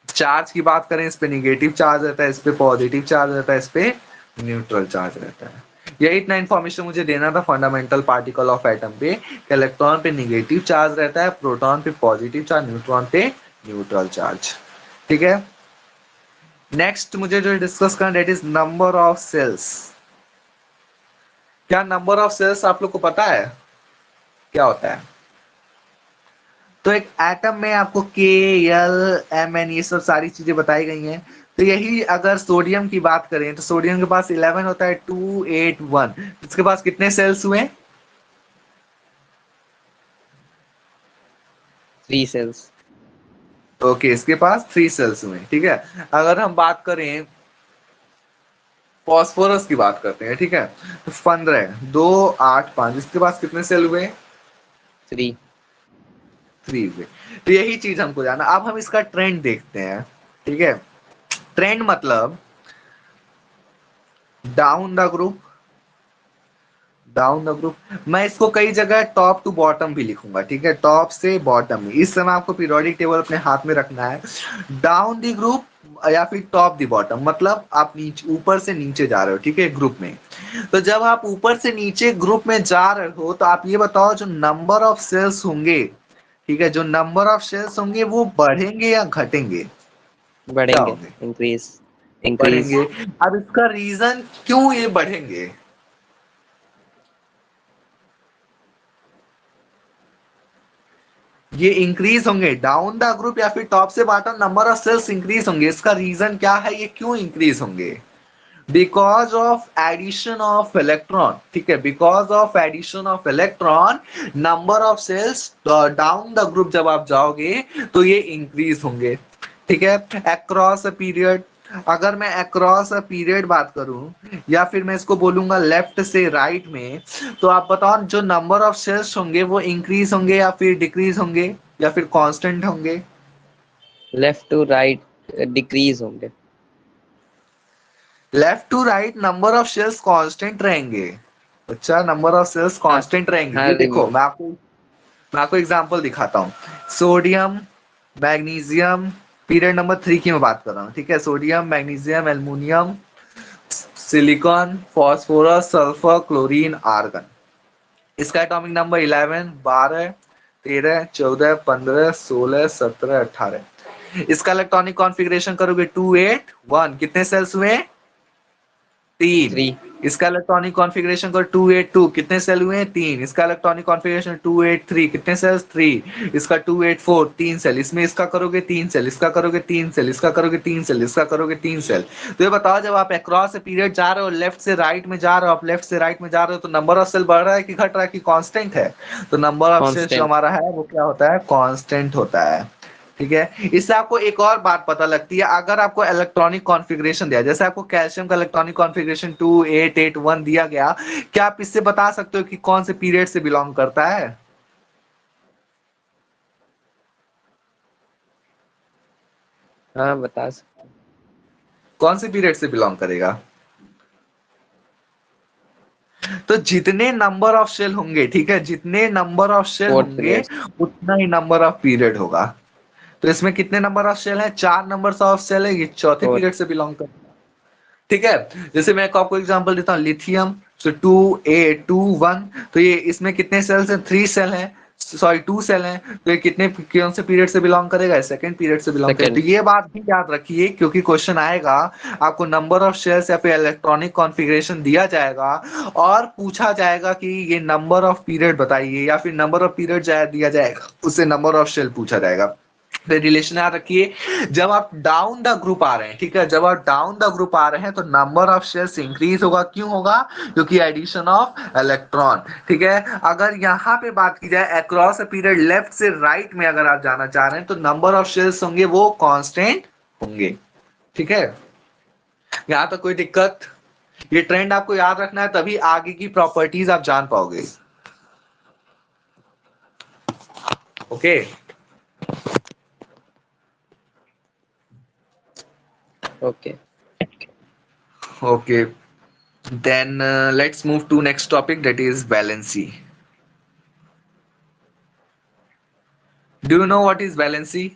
चार्ज की बात करें, इस पे निगेटिव चार्ज रहता है, इस पे पॉजिटिव चार्ज रहता है, इस पे न्यूट्रल चार्ज रहता है. यही इतना इन्फॉर्मेशन मुझे देना था फंडामेंटल पार्टिकल ऑफ एटम पे. इलेक्ट्रॉन पे निगेटिव चार्ज रहता है, प्रोटॉन पे पॉजिटिव चार्ज, न्यूट्रॉन पे न्यूट्रल चार्ज. ठीक है, नेक्स्ट मुझे जो डिस्कस करना, that is number of shells. क्या नंबर ऑफ सेल्स आप लोग को पता है क्या होता है? तो एक एटम में आपको के, एल, एम, एन, ये सब सारी चीजें बताई गई हैं. तो यही अगर सोडियम की बात करें तो सोडियम के पास 11 होता है, 2, 8, 1. इसके पास कितने सेल्स हुए? 3 cells. ओके, इसके पास 3 सेल्स हुए. ठीक है, अगर हम बात करें फॉस्फोरस की बात करते हैं. ठीक है, तो 15, 2, 8, 5, इसके पास कितने सेल हुए? 3. 3 हुए. तो यही चीज हमको जाना. अब हम इसका ट्रेंड देखते हैं. ठीक है, ट्रेंड मतलब down the group, down the group. मैं इसको कई जगह टॉप टू बॉटम भी लिखूंगा. ठीक है, टॉप से बॉटम. इस समय आपको पीरियोडिक टेबल अपने हाथ में रखना है. डाउन द ग्रुप या फिर टॉप द बॉटम, मतलब आप नीचे, ऊपर से नीचे जा रहे हो. ठीक है, ग्रुप में. तो जब आप ऊपर से नीचे ग्रुप में जा रहे हो तो आप ये बताओ, जो नंबर ऑफ सेल्स होंगे, ठीक है, जो नंबर ऑफ सेल्स होंगे वो बढ़ेंगे या घटेंगे? क्या बढ़ेंगे. होंगे? Increase. बढ़ेंगे. अब इसका रीजन क्यों ये बढ़ेंगे? ये इंक्रीज होंगे डाउन द ग्रुप या फिर टॉप से bottom, number of shells increase होंगे. इसका रीजन क्या है, ये क्यों इंक्रीज होंगे? Because of addition of electron. ठीक है, because of addition of electron number of shells down the group जब आप जाओगे तो ये इंक्रीज होंगे. ठीक है, अक्रॉस अ पीरियड. अगर मैं अक्रॉस अ पीरियड बात करूं या फिर मैं इसको बोलूंगा लेफ्ट से राइट में, तो आप बताओ जो नंबर ऑफ सेल्स होंगे वो इंक्रीज होंगे या फिर डिक्रीज होंगे या फिर कांस्टेंट होंगे? लेफ्ट टू राइट डिक्रीज होंगे. Left to right number of shells constant रहेंगे. अच्छा, नंबर ऑफ सेल्स हाँ. कांस्टेंट रहेंगे. हाँ, ये देखो, मैं आपको एग्जांपल दिखाता हूँ. सोडियम, मैग्नीशियम, पीरियड नंबर 3 की मैं बात कर रहा हूँ. ठीक है, sodium, magnesium, aluminium, silicon, phosphorus, sulphur, chlorine, argon. इसका एटॉमिक नंबर 11, 12, 13, 14, 15, 16, 17, 18। इसका इलेक्ट्रॉनिक कॉन्फ़िगरेशन करोगे 281, कितने सेल्स हुए? 3। 3। इसका इलेक्ट्रॉनिक कॉन्फ़िगरेशन को 282, कितने सेल हुए? 3। इसका इलेक्ट्रॉनिक कॉन्फ़िगरेशन 283, कितने सेल्स? 3। इसका 284, 3 सेल। इसमें इसका करोगे 3 सेल, इसका करोगे 3 सेल, इसका करोगे 3 सेल, इसका करोगे 3 सेल। तो ये बताओ, जब आप अक्रॉस ए पीरियड जा रहे हो, लेफ्ट से राइट में जा रहे हो, आप लेफ्ट से राइट में जा रहे हो, तो नंबर ऑफ सेल बढ़ रहा है कि घट रहा है कि कांस्टेंट है? तो नंबर ऑफ सेल्स जो कांस्टेंट। हमारा है वो क्या होता है? कांस्टेंट होता है। ठीक है। इससे आपको एक और बात पता लगती है, अगर आपको इलेक्ट्रॉनिक कॉन्फ़िगरेशन दिया, जैसे आपको कैल्शियम का इलेक्ट्रॉनिक कॉन्फ़िगरेशन 2881 दिया गया, क्या आप इससे बता सकते हो कि कौन से पीरियड से बिलोंग करता है? हाँ, बता सकते। कौन से पीरियड से बिलोंग करेगा? तो जितने नंबर ऑफ शेल होंगे, ठीक है, जितने नंबर ऑफ शेल फोर्थ होंगे पीरियड। उतना ही नंबर ऑफ पीरियड होगा। तो इसमें कितने नंबर ऑफ शेल है? 4 नंबर ऑफ शेल है, ये चौथे फोर्थ। पीरियड से बिलोंग करता है। ठीक है। जैसे मैं आपको एग्जांपल देता हूँ, लिथियम, सो 2A21, तो ये इसमें कितने सेल्स हैं? 3 सेल हैं, सॉरी 2 सेल हैं। तो ये कितने, कौन से पीरियड से बिलोंग करेगा? सेकंड पीरियड से बिलोंग करेगा। सेकंड। तो ये बात भी याद रखिए, क्योंकि क्वेश्चन आएगा, आपको नंबर ऑफ शेल्स या फिर इलेक्ट्रॉनिक कॉन्फ़िगरेशन दिया जाएगा और पूछा जाएगा कि ये नंबर ऑफ पीरियड बताइए, या फिर नंबर ऑफ पीरियड दिया जाएगा, उससे नंबर ऑफ शेल पूछा जाएगा। रिलेशन याद रखिए, जब आप डाउन द ग्रुप आ रहे हैं, ठीक है, जब आप डाउन द ग्रुप आ रहे हैं तो नंबर ऑफ शेल्स इंक्रीज होगा। क्यों होगा? क्योंकि एडिशन ऑफ इलेक्ट्रॉन। ठीक है। अगर यहां पे बात की जाए अक्रॉस अ पीरियड लेफ्ट से राइट में अगर आप जाना चाह रहे हैं, तो नंबर ऑफ शेल्स होंगे वो कांस्टेंट होंगे। ठीक है। यहां तक कोई दिक्कत? ये ट्रेंड आपको याद रखना है, तभी आगे की प्रॉपर्टीज आप जान पाओगे। Okay. Okay. Okay, then let's move to next topic, that is valency. Do you know what is valency?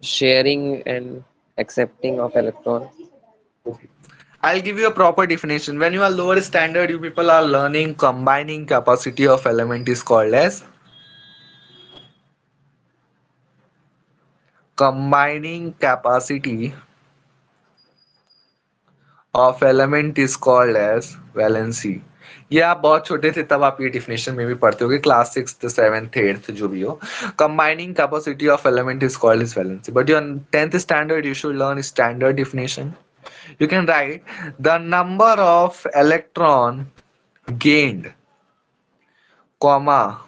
Sharing and accepting of electron. Okay. I'll give you a proper definition. When you are lower standard, you people are learning combining capacity of element is called as combining capacity of element is called as valency. ये आप बहुत छोटे थे तब आप ये definition में भी पढ़ते होगे, क्लास 6th 7th 8th जो भी हो। Combining capacity of element is called as valency, but your 10th standard you should learn standard definition. You can write the number of electron gained, comma,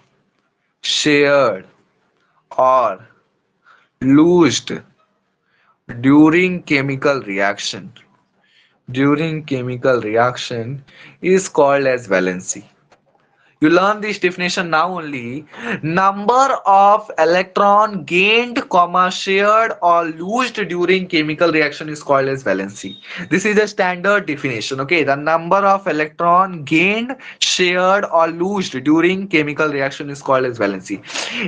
shared or loosed during chemical reaction is called as valency. You learn this definition now only. Number of electron gained, comma, shared or loosed during chemical reaction is called as valency. This is a standard definition. Okay, the number of electron gained, shared or loosed during chemical reaction is called as valency.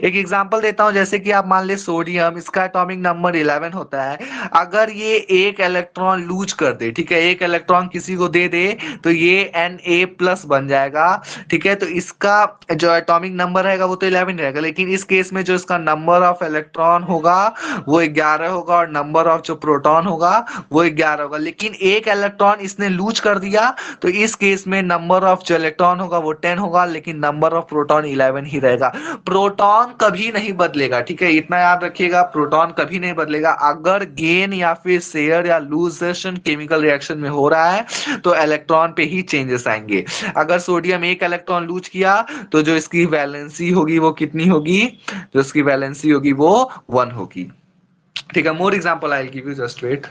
एक example देता हूं, जैसे कि आप मान ले sodium, इसका atomic number 11 होता है। अगर ये एक इलेक्ट्रॉन लूज कर दे, ठीक है, एक इलेक्ट्रॉन किसी को दे दे, तो ये Na+ बन जाएगा। ठीक है। तो इसका जो एटॉमिक नंबर रहेगा वो तो 11 रहेगा, लेकिन इस केस में जो इसका नंबर ऑफ इलेक्ट्रॉन होगा वो 11 होगा और नंबर ऑफ जो प्रोटॉन होगा वो 11 होगा। लेकिन एक इलेक्ट्रॉन इसने लूज कर दिया, तो इस केस में नंबर ऑफ जो इलेक्ट्रॉन होगा वो 10 होगा, लेकिन नंबर ऑफ प्रोटॉन 11 ही रहेगा। प्रोटॉन कभी नहीं बदलेगा। ठीक है, इतना याद रखिएगा, प्रोटॉन कभी नहीं बदलेगा। अगर गेन या फिर शेयर या लूजेशन केमिकल रिएक्शन में हो रहा है तो इलेक्ट्रॉन पे ही चेंजेस आएंगे। अगर सोडियम एक इलेक्ट्रॉन लूज किया तो जो इसकी वैलेंसी होगी वो कितनी होगी? जो इसकी वैलेंसी होगी वो 1 होगी। ठीक है। More example I give you, just wait.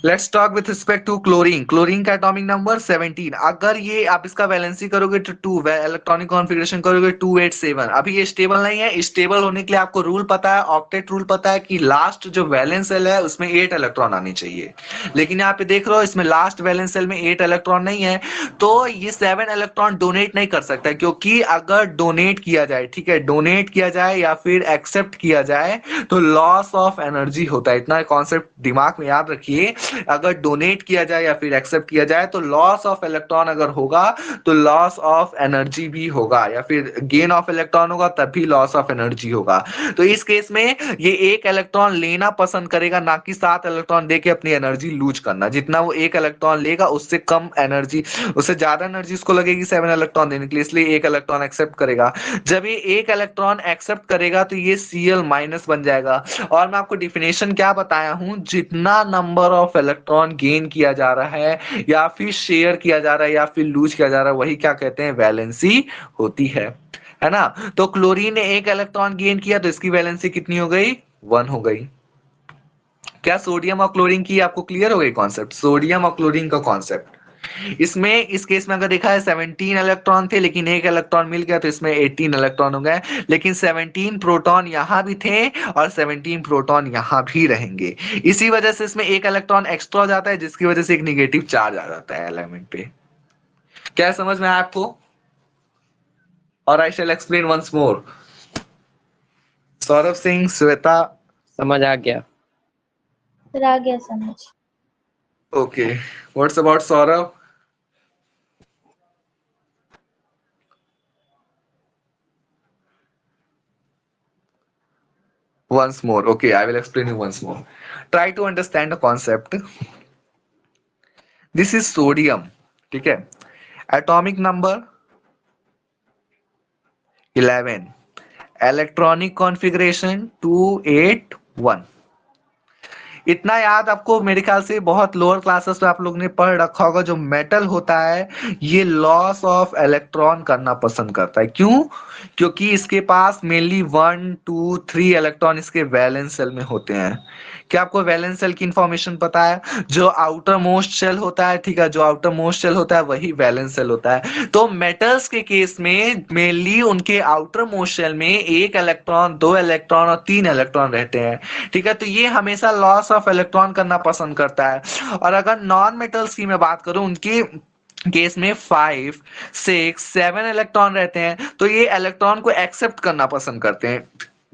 Let's talk with respect to chlorine. Chlorine का एटॉमिक नंबर 17। अगर ये आप इसका वैलेंसी करोगे तो 2, इलेक्ट्रॉनिक कॉन्फ़िगरेशन करोगे 287। अभी ये स्टेबल नहीं है। स्टेबल होने के लिए आपको रूल पता है, ऑक्टेट रूल पता है कि लास्ट जो वैलेंस सेल है उसमें 8 इलेक्ट्रॉन आने चाहिए। लेकिन यहाँ पे देख रहे हो इसमें लास्ट वैलेंस सेल में 8 इलेक्ट्रॉन नहीं है, तो ये 7 इलेक्ट्रॉन डोनेट नहीं कर सकता, क्योंकि अगर डोनेट किया जाए, ठीक है, डोनेट किया जाए या फिर एक्सेप्ट किया जाए तो लॉस ऑफ एनर्जी होता है। इतना कॉन्सेप्ट दिमाग में याद रखिए। अगर डोनेट किया जाए या फिर एक्सेप्ट किया जाए तो लॉस ऑफ इलेक्ट्रॉन अगर होगा तो लॉस ऑफ एनर्जी भी होगा, या फिर गेन ऑफ इलेक्ट्रॉन होगा तब भी लॉस ऑफ एनर्जी होगा। तो इस केस में ये 1 इलेक्ट्रॉन लेना पसंद करेगा, ना कि 7 इलेक्ट्रॉन देके अपनी एनर्जी लूज करना। जितना वो 1 इलेक्ट्रॉन लेगा उससे कम एनर्जी, उससे ज्यादा एनर्जी उसको लगेगी 7 इलेक्ट्रॉन देने के लिए, इसलिए 1 इलेक्ट्रॉन एक्सेप्ट करेगा। जब ये 1 इलेक्ट्रॉन एक्सेप्ट करेगा तो ये Cl माइनस बन जाएगा। और मैं आपको डिफिनेशन क्या बताया हूं, जितना नंबर ऑफ इलेक्ट्रॉन गेन किया जा रहा है या फिर शेयर किया जा रहा है या फिर लूज किया जा रहा है, वही क्या कहते हैं, वैलेंसी होती है ना। तो क्लोरीन ने 1 इलेक्ट्रॉन गेन किया तो इसकी वैलेंसी कितनी हो गई, 1 हो गई। क्या सोडियम और क्लोरीन की आपको क्लियर हो गई कॉन्सेप्ट, सोडियम और क्लोरीन का कॉन्सेप्ट। इसमें इस केस में अगर देखा है 17 इलेक्ट्रॉन थे, लेकिन 1 इलेक्ट्रॉन मिल गया तो इसमें 18 इलेक्ट्रॉन हो गए, लेकिन 17 प्रोटॉन यहां भी थे और 17 प्रोटॉन यहां भी रहेंगे। इसी वजह से इसमें 1 इलेक्ट्रॉन एक्स्ट्रा हो जाता है, जिसकी वजह से एक निगेटिव चार्ज आ जाता है एलिमेंट पे। क्या समझ में आया आपको? और I shall explain once more. Saurabh Singh, Shweta, समझ आ गया। सर आ गया समझ। Okay, what's about Saurabh? Once more, okay, I will explain you once more. Try to understand the concept. This is sodium, ठीक है, atomic number 11, electronic configuration 281। इतना याद आपको मेरे ख्याल से बहुत लोअर क्लासेस में आप लोग ने पढ़ रखा होगा। जो मेटल होता है ये लॉस ऑफ इलेक्ट्रॉन करना पसंद करता है। क्यों? क्योंकि इसके पास मेनली 1, 2, 3 इलेक्ट्रॉन इसके वैलेंस सेल में होते हैं। क्या आपको वैलेंस सेल की इंफॉर्मेशन पता है? जो आउटर मोस्ट शेल होता है, ठीक है, जो आउटर मोस्ट शेल होता है वही वैलेंस सेल होता है। तो मेटल्स के केस में मेनली उनके आउटर मोस्ट शेल में 1 इलेक्ट्रॉन, 2 इलेक्ट्रॉन और 3 इलेक्ट्रॉन रहते हैं, ठीक है। तो ये हमेशा लॉस ऑफ इलेक्ट्रॉन करना पसंद करता है। और अगर नॉन मेटल्स की मैं बात करूं, उनकी केस में 5, 6, 7 इलेक्ट्रॉन रहते हैं, तो ये इलेक्ट्रॉन को एक्सेप्ट करना पसंद करते हैं,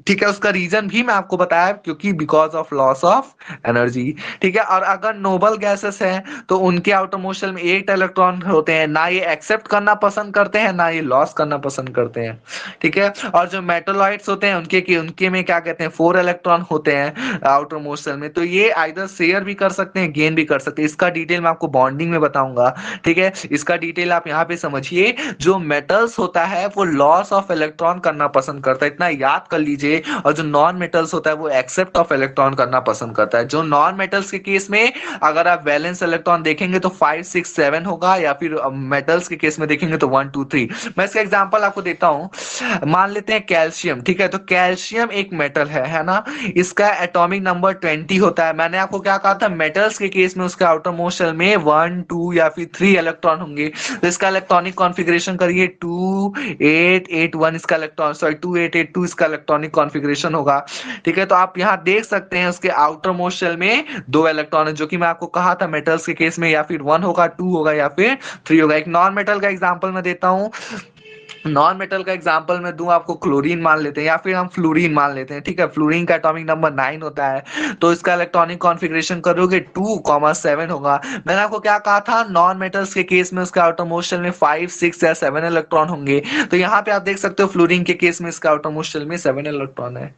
ठीक है। उसका रीजन भी मैं आपको बताया, क्योंकि because of loss of energy, ठीक है। और अगर नोबल गैसेस हैं तो उनके आउटर मोस्ट शेल में 8 इलेक्ट्रॉन होते हैं, ना ये एक्सेप्ट करना पसंद करते हैं ना ये लॉस करना पसंद करते हैं, ठीक है। और जो मेटलॉइड्स होते हैं उनके में क्या कहते हैं, 4 इलेक्ट्रॉन होते हैं आउटर मोस्ट शेल में। तो ये आइदर शेयर भी कर सकते हैं, गेन भी कर सकते हैं। इसका डिटेल मैं आपको बॉन्डिंग में बताऊंगा, ठीक है। इसका डिटेल आप यहाँ पे समझिए। जो मेटल्स होता है वो लॉस ऑफ इलेक्ट्रॉन करना पसंद करता है, इतना याद कर लीजिए। और जो नॉन मेटल्स होता है वो एक्सेप्ट ऑफ इलेक्ट्रॉन करना पसंद करता है। जो नॉन मेटल्स के केस में अगर आप वैलेंस इलेक्ट्रॉन देखेंगे तो 5, 6, 7 होगा, या फिर मेटल्स के केस में देखेंगे तो 1, 2, 3। मैं इसका एग्जांपल आपको देता हूं। मान लेते हैं कैल्शियम, ठीक है। तो कैल्शियम एक मेटल है ना। इसका एटॉमिक नंबर 20 होता है। मैंने आपको क्या कहा था, मेटल्स के केस में उसका आउटर मोस्ट शेल में 1, 2 या फिर 3 इलेक्ट्रॉन होंगे। तो इसका इलेक्ट्रॉनिक कॉन्फ़िगरेशन करिए 2, 8, 8, 1 इसका इलेक्ट्रॉन, सॉरी 2, 8, 8, 2 इसका इलेक्ट्रॉनिक कॉन्फ़िगरेशन होगा, ठीक है। तो आप यहां देख सकते हैं उसके आउटर मोस्ट शेल में 2 इलेक्ट्रॉन है, जो कि मैं आपको कहा था मेटल्स के केस में या फिर 1 होगा, 2 होगा या फिर 3 होगा। एक नॉन मेटल का एग्जांपल मैं देता हूं। नॉन मेटल का एग्जांपल मैं दूं आपको, क्लोरीन मान लेते हैं या फिर हम फ्लोरीन मान लेते हैं, ठीक है। फ्लोरीन का एटॉमिक नंबर 9 होता है। तो इसका इलेक्ट्रॉनिक कॉन्फ़िगरेशन करोगे 2,7 होगा। मैंने आपको क्या कहा था, नॉन मेटल्स के केस में उसका आउटर मोस्ट शेल में 5, 6 या 7 इलेक्ट्रॉन होंगे। तो यहाँ पे आप देख सकते हो फ्लोरीन के केस में इसका आउटर मोस्ट शेल में 7 इलेक्ट्रॉन है।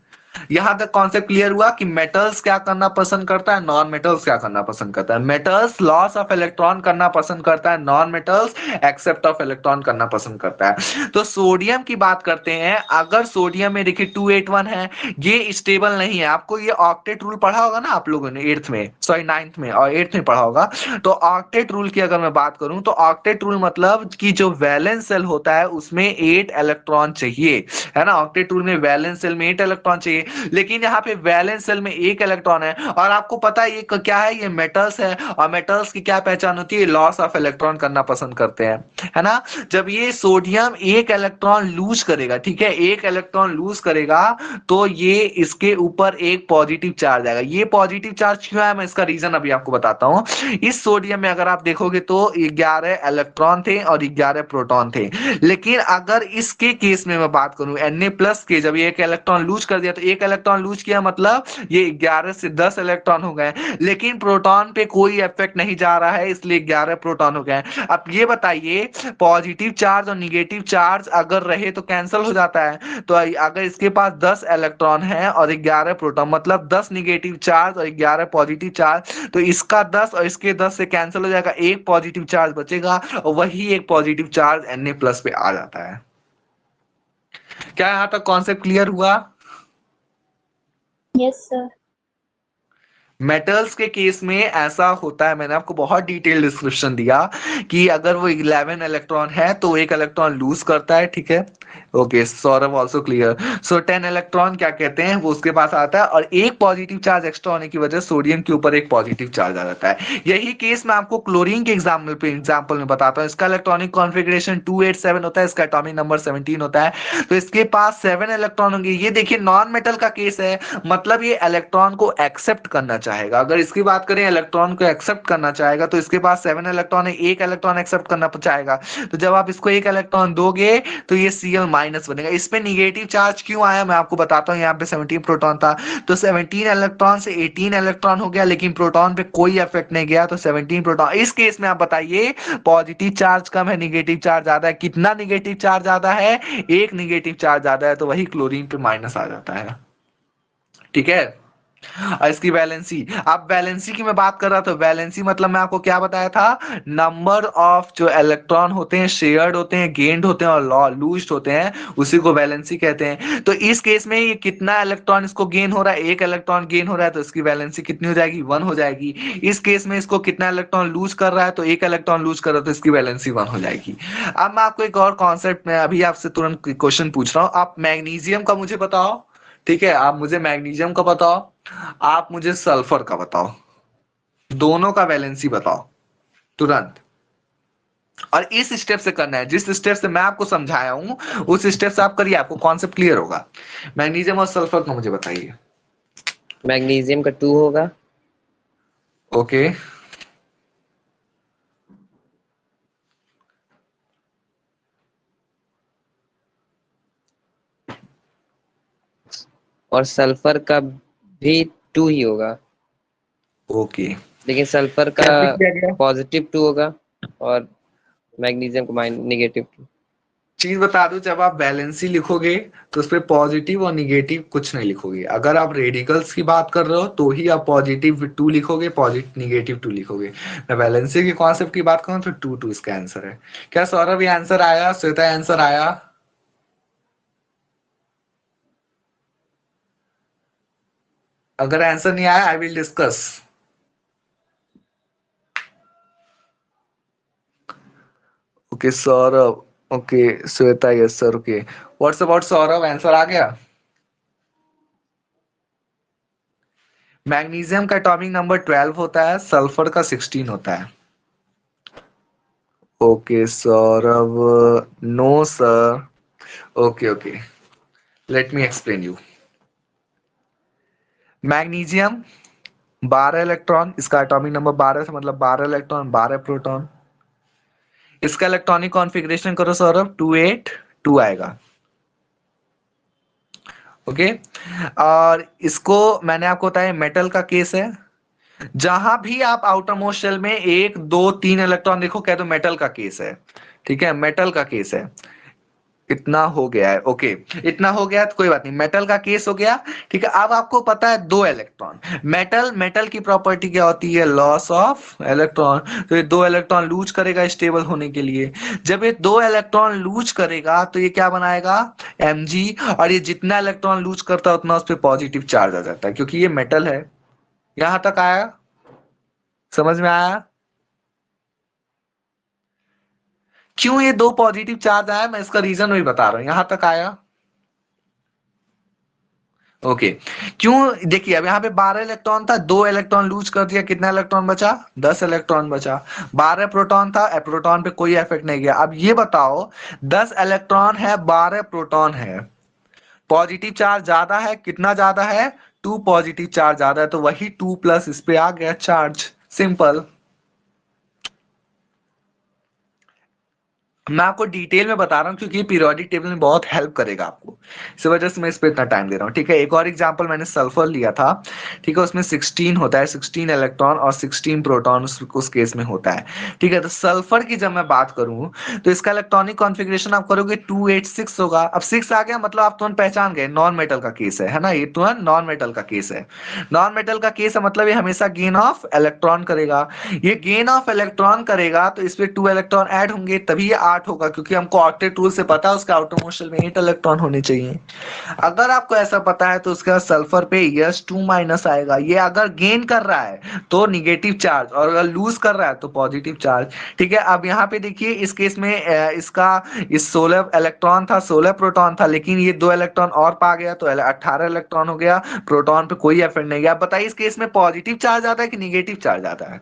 यहां तक कॉन्सेप्ट क्लियर हुआ कि मेटल्स क्या करना पसंद करता है, नॉन मेटल्स क्या करना पसंद करता है। मेटल्स लॉस ऑफ इलेक्ट्रॉन करना पसंद करता है, non metals except of electron करना पसंद करता है। तो सोडियम की बात करते हैं। अगर सोडियम में देखिए 281 है, ये स्टेबल नहीं है। आपको ये ऑक्टेट रूल पढ़ा होगा ना आप लोगों ने 8th में, सॉरी 9th में और 8th में पढ़ा होगा। तो ऑक्टेट रूल की अगर मैं बात करूं तो ऑक्टेट रूल मतलब कि जो वैलेंस सेल होता है उसमें 8 इलेक्ट्रॉन चाहिए, है ना। ऑक्टेट रूल में वैलेंस सेल में 8 इलेक्ट्रॉन चाहिए। में, लेकिन यहाँ पे वैलेंस शेल में एक इलेक्ट्रॉन है। और आपको पता है ये क्या है, ये मेटल्स है, और मेटल्स की क्या पहचान होती है, लॉस ऑफ इलेक्ट्रॉन करना पसंद करते हैं, है ना। जब ये सोडियम एक इलेक्ट्रॉन लूज करेगा, ठीक है, एक इलेक्ट्रॉन लूज करेगा, तो ये इसके ऊपर एक पॉजिटिव चार्ज आएगा। ये पॉजिटिव चार्ज क्यों है, मैं इसका रीजन अभी आपको बताता हूं। इस सोडियम में अगर आप देखोगे तो 11 इलेक्ट्रॉन थे और 11 प्रोटॉन थे, लेकिन अगर इसके केस में मैं बात करूं Na+ के, जब ये एक इलेक्ट्रॉन लूज कर दिया, तो एक इलेक्ट्रॉन लूज किया मतलब ये 11 से 10 इलेक्ट्रॉन हो गए, लेकिन प्रोटॉन पे कोई इफेक्ट नहीं जा रहा है, इसलिए 11 प्रोटॉन हो गए। अब ये बताइए, पॉजिटिव चार्ज और निगेटिव चार्ज अगर रहे तो कैंसिल हो जाता है। तो अगर इसके पास 10 इलेक्ट्रॉन है और 11 प्रोटॉन, मतलब 10 निगेटिव चार्ज और 11 पॉजिटिव चार्ज, तो इसका 10 और इसके 10 से कैंसिल हो जाएगा, एक पॉजिटिव चार्ज बचेगा, और वही एक पॉजिटिव चार्ज Na+ पे आ जाता है। क्या यहां तक कॉन्सेप्ट क्लियर हुआ? Yes sir. मेटल्स के केस में ऐसा होता है, मैंने आपको बहुत डिटेल डिस्क्रिप्शन दिया कि अगर वो 11 इलेक्ट्रॉन है तो एक इलेक्ट्रॉन लूज करता है, ठीक है। Okay, Saurabh also clear. So 10 electron क्या कहते हैं, वो उसके पास आता है, और एक पॉजिटिव चार्ज एक्स्ट्रा होने की वजह से सोडियम के ऊपर एक पॉजिटिव चार्ज आ जाता है। यही केस मैं आपको क्लोरीन के एग्जाम्पल में बताता हूँ। इसका इलेक्ट्रॉनिक कॉन्फ़िगरेशन 287 होता है, इसका एटॉमिक नंबर 17 होता है, तो इसके पास 7 इलेक्ट्रॉन होंगे। ये देखिए नॉन मेटल का केस है, मतलब ये इलेक्ट्रॉन को एक्सेप्ट करना चाहेगा। अगर इसकी बात करें, इलेक्ट्रॉन को एक्सेप्ट करना चाहेगा, तो इसके पास 7 इलेक्ट्रॉन है, एक इलेक्ट्रॉन एक्सेप्ट करना चाहेगा, तो जब आप इसको एक इलेक्ट्रॉन दोगे तो ये Cl- बनेगा। इस पे निगेटिव चार्ज क्यों आया मैं आपको बताता हूँ। यहाँ पे 17 प्रोटॉन था, तो 17 इलेक्ट्रॉन से 18 इलेक्ट्रॉन हो गया, लेकिन प्रोटॉन पे कोई इफेक्ट नहीं गया, तो 17 प्रोटॉन। इस केस में आप बताइए, पॉजिटिव चार्ज कम है, निगेटिव चार्ज ज्यादा है। कितना निगेटिव चार्ज ज्यादा है, एक निगेटिव चार्ज ज्यादा है, तो वही क्लोरीन पे माइनस आ जाता है, ठीक है। और इसकी वैलेंसी, अब वैलेंसी की मैं बात कर रहा था, वैलेंसी मतलब मैं आपको क्या बताया था, नंबर ऑफ जो इलेक्ट्रॉन होते हैं शेयर्ड होते हैं, गेन्ड होते हैं और लूज्ड होते हैं, उसी को वैलेंसी कहते हैं। तो इस केस में ये कितना इलेक्ट्रॉन इसको गेन हो रहा है, एक इलेक्ट्रॉन गेन हो रहा है, तो इसकी वैलेंसी कितनी हो जाएगी, 1 हो जाएगी। इस केस में इसको कितना इलेक्ट्रॉन लूज कर रहा है, तो एक इलेक्ट्रॉन लूज कर रहा है, तो इसकी वैलेंसी 1 हो जाएगी। अब मैं आपको एक और कॉन्सेप्ट में अभी आपसे तुरंत क्वेश्चन पूछ रहा हूँ, आप मैग्नीशियम का मुझे बताओ, ठीक है, आप मुझे मैग्नीशियम का बताओ, आप मुझे सल्फर का बताओ, दोनों का वैलेंसी बताओ तुरंत। और इस स्टेप से करना है, जिस स्टेप से मैं आपको समझाया हूं उस स्टेप से आप करिए, आपको कॉन्सेप्ट क्लियर होगा। मैग्नीशियम और सल्फर का मुझे बताइए। मैग्नीशियम का 2 होगा, ओके, और सल्फर का भी 2 ही होगा, ओके, लेकिन सल्फर का कैसे किया गया? पॉजिटिव 2 होगा और मैग्नीशियम का नेगेटिव 2। चीज बता दूं, जब आप वैलेंसी लिखोगे तो उस पर पॉजिटिव और निगेटिव कुछ नहीं लिखोगे। अगर आप रेडिकल्स की बात कर रहे हो तो ही आप पॉजिटिव 2 लिखोगे, पॉजिटिव निगेटिव 2 लिखोगे। मैं वैलेंसी के कॉन्सेप्ट की बात करूं तो 2 इसका आंसर है। क्या सौरभ ये आंसर आया, श्वेता आंसर आया? अगर आंसर नहीं आया, I will discuss. Okay Saurabh, okay Shweta, yes sir, okay. What's about Saurabh, answer आ गया? मैग्नीशियम का एटॉमिक नंबर 12 होता है, सल्फर का 16 होता है। Okay Saurabh, no sir. Okay okay, let me explain you. Magnesium 12 electron, इसका एटॉमिक नंबर 12 से मतलब 12 इलेक्ट्रॉन 12 प्रोटॉन। इसका इलेक्ट्रॉनिक कॉन्फ़िगरेशन करो सौरभ, 282 आएगा। ओके, और इसको मैंने आपको बताया मेटल का केस है। जहां भी आप आउटर मोस्ट शेल में 1 2 3 इलेक्ट्रॉन देखो, कह दो मेटल का केस है, ठीक है, मेटल का केस है। इतना हो गया है, ओके, इतना हो गया तो कोई बात नहीं, मेटल का केस हो गया, ठीक है। अब आपको पता है 2 इलेक्ट्रॉन, मेटल की प्रॉपर्टी क्या होती है, लॉस ऑफ इलेक्ट्रॉन। तो ये 2 इलेक्ट्रॉन लूज करेगा स्टेबल होने के लिए। जब ये 2 इलेक्ट्रॉन लूज करेगा तो ये क्या बनाएगा, Mg, और ये जितना इलेक्ट्रॉन लूज करता है उतना उस पर पॉजिटिव चार्ज आ जाता है, क्योंकि ये मेटल है। यहां तक आया, समझ में आया? क्यों ये 2 पॉजिटिव चार्ज आया, मैं इसका रीजन वही बता रहा हूं। यहां तक आया? ओके, क्यों? देखिए अब यहाँ पे 12 इलेक्ट्रॉन था, 2 इलेक्ट्रॉन लूज कर दिया, कितना इलेक्ट्रॉन बचा? 10 इलेक्ट्रॉन बचा। 12 प्रोटॉन था, प्रोटॉन पे कोई इफेक्ट नहीं गया। अब ये बताओ 10 इलेक्ट्रॉन है, 12 प्रोटॉन है, पॉजिटिव चार्ज ज्यादा है, कितना ज्यादा है? 2 पॉजिटिव चार्ज ज्यादा है, तो वही 2 प्लस इस पे आ गया चार्ज, सिंपल। मैं आपको डिटेल में बता रहा हूँ क्योंकि पीरियोडिक टेबल में बहुत हेल्प करेगा आपको, इस वजह से मैं इस पे इतना टाइम दे रहा हूँ। ठीक है, एक और एग्जांपल मैंने सल्फर लिया था। ठीक है, उसमें 16 होता है, 16 इलेक्ट्रॉन और 16 प्रोटॉन उस केस में होता है। ठीक है, तो सल्फर की जब मैं बात करूँ तो इसका इलेक्ट्रॉनिक कॉन्फ़िगरेशन आप करोगे 286 होगा। अब 6 आ गया मतलब आप तुरंत पहचान गए नॉन मेटल का केस है ना, ये तुरंत नॉन मेटल का केस है। नॉन मेटल का केस है मतलब ये हमेशा गेन ऑफ इलेक्ट्रॉन करेगा। ये गेन ऑफ इलेक्ट्रॉन करेगा तो इस पे 2 इलेक्ट्रॉन ऐड होंगे तभी ये 8 होगा, क्योंकि हमको ऑक्टेट रूल से पता है उसका आउटर मोस्ट शेल में 8 इलेक्ट्रॉन होने चाहिए। अगर आपको ऐसा पता है तो उसका सल्फर पे यस 2 माइनस आएगा। ये अगर गेन कर रहा है तो निगेटिव चार्ज, और अगर लूज कर रहा है तो पॉजिटिव चार्ज। ठीक है, अब यहाँ पे देखिए इस केस में इसका इस 16 इलेक्ट्रॉन था, 16 प्रोटॉन था, लेकिन ये 2 इलेक्ट्रॉन और पा गया तो 18 इलेक्ट्रॉन हो गया। प्रोटॉन पे कोई इफेक्ट नहीं गया। अब बताइए इस केस में पॉजिटिव चार्ज आता है कि निगेटिव चार्ज आता है?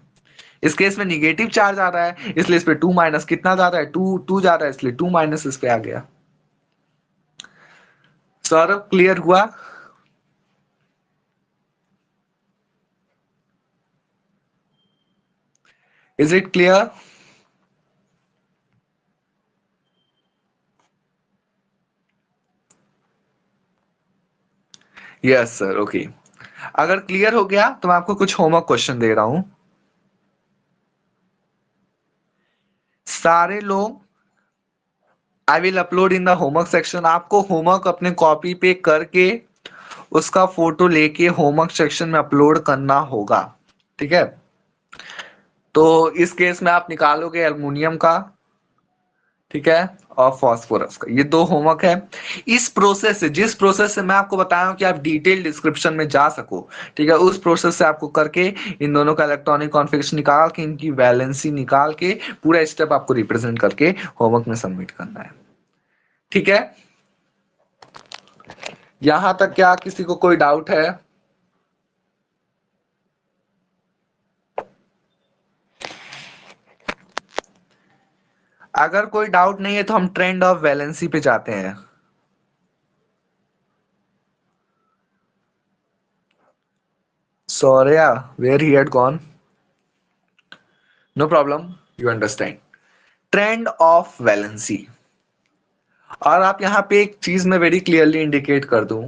इस केस में निगेटिव चार्ज आ रहा है, इसलिए इस पे 2 माइनस, कितना ज्यादा है? 2, 2 ज्यादा है, इसलिए 2 माइनस इस पे आ गया। सौरभ क्लियर हुआ? Is it clear? Yes sir, okay. अगर क्लियर हो गया तो मैं आपको कुछ होमवर्क क्वेश्चन दे रहा हूं। सारे लोग, I will upload in the homework section. आपको होमवर्क अपने कॉपी पे करके उसका फोटो लेके होमवर्क सेक्शन में अपलोड करना होगा। ठीक है, तो इस केस में आप निकालोगे एल्युमिनियम का, ठीक है, और फास्फोरस का। ये 2 होमवर्क है। इस प्रोसेस से, जिस प्रोसेस से मैं आपको बताया हूं कि आप डिटेल डिस्क्रिप्शन में जा सको, ठीक है, उस प्रोसेस से आपको करके इन दोनों का इलेक्ट्रॉनिक कॉन्फ़िगरेशन निकाल के इनकी वैलेंसी निकाल के पूरा स्टेप आपको रिप्रेजेंट करके होमवर्क में सबमिट करना है। ठीक है, यहां तक क्या किसी को कोई डाउट है? अगर कोई डाउट नहीं है तो हम ट्रेंड ऑफ वैलेंसी पे जाते हैं। Sorya, where he had gone? No problem, you understand. Trend of valency. और आप यहाँ पे एक चीज मैं वेरी क्लियरली इंडिकेट कर दूं,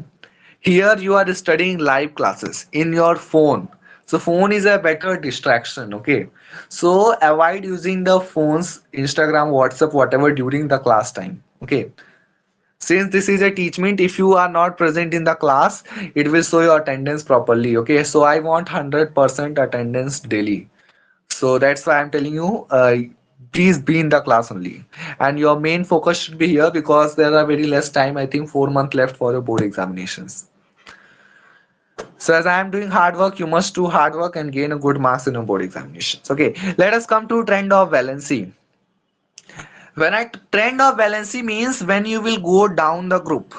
here you are studying live classes in your phone, so phone is a better distraction, okay? So avoid using the phones, Instagram, WhatsApp, whatever during the class time, okay? Since this is a teachment, if you are not present in the class, it will show your attendance properly, okay? So I want 100% attendance daily. So that's why I'm telling you, please be in the class only, and your main focus should be here because there are very less time. I think 4 months left for your board examinations. So as I am doing hard work, you must do hard work and gain a good marks in your board examinations. Okay, let us come to trend of valency. When I trend of valency means when you will go down the group.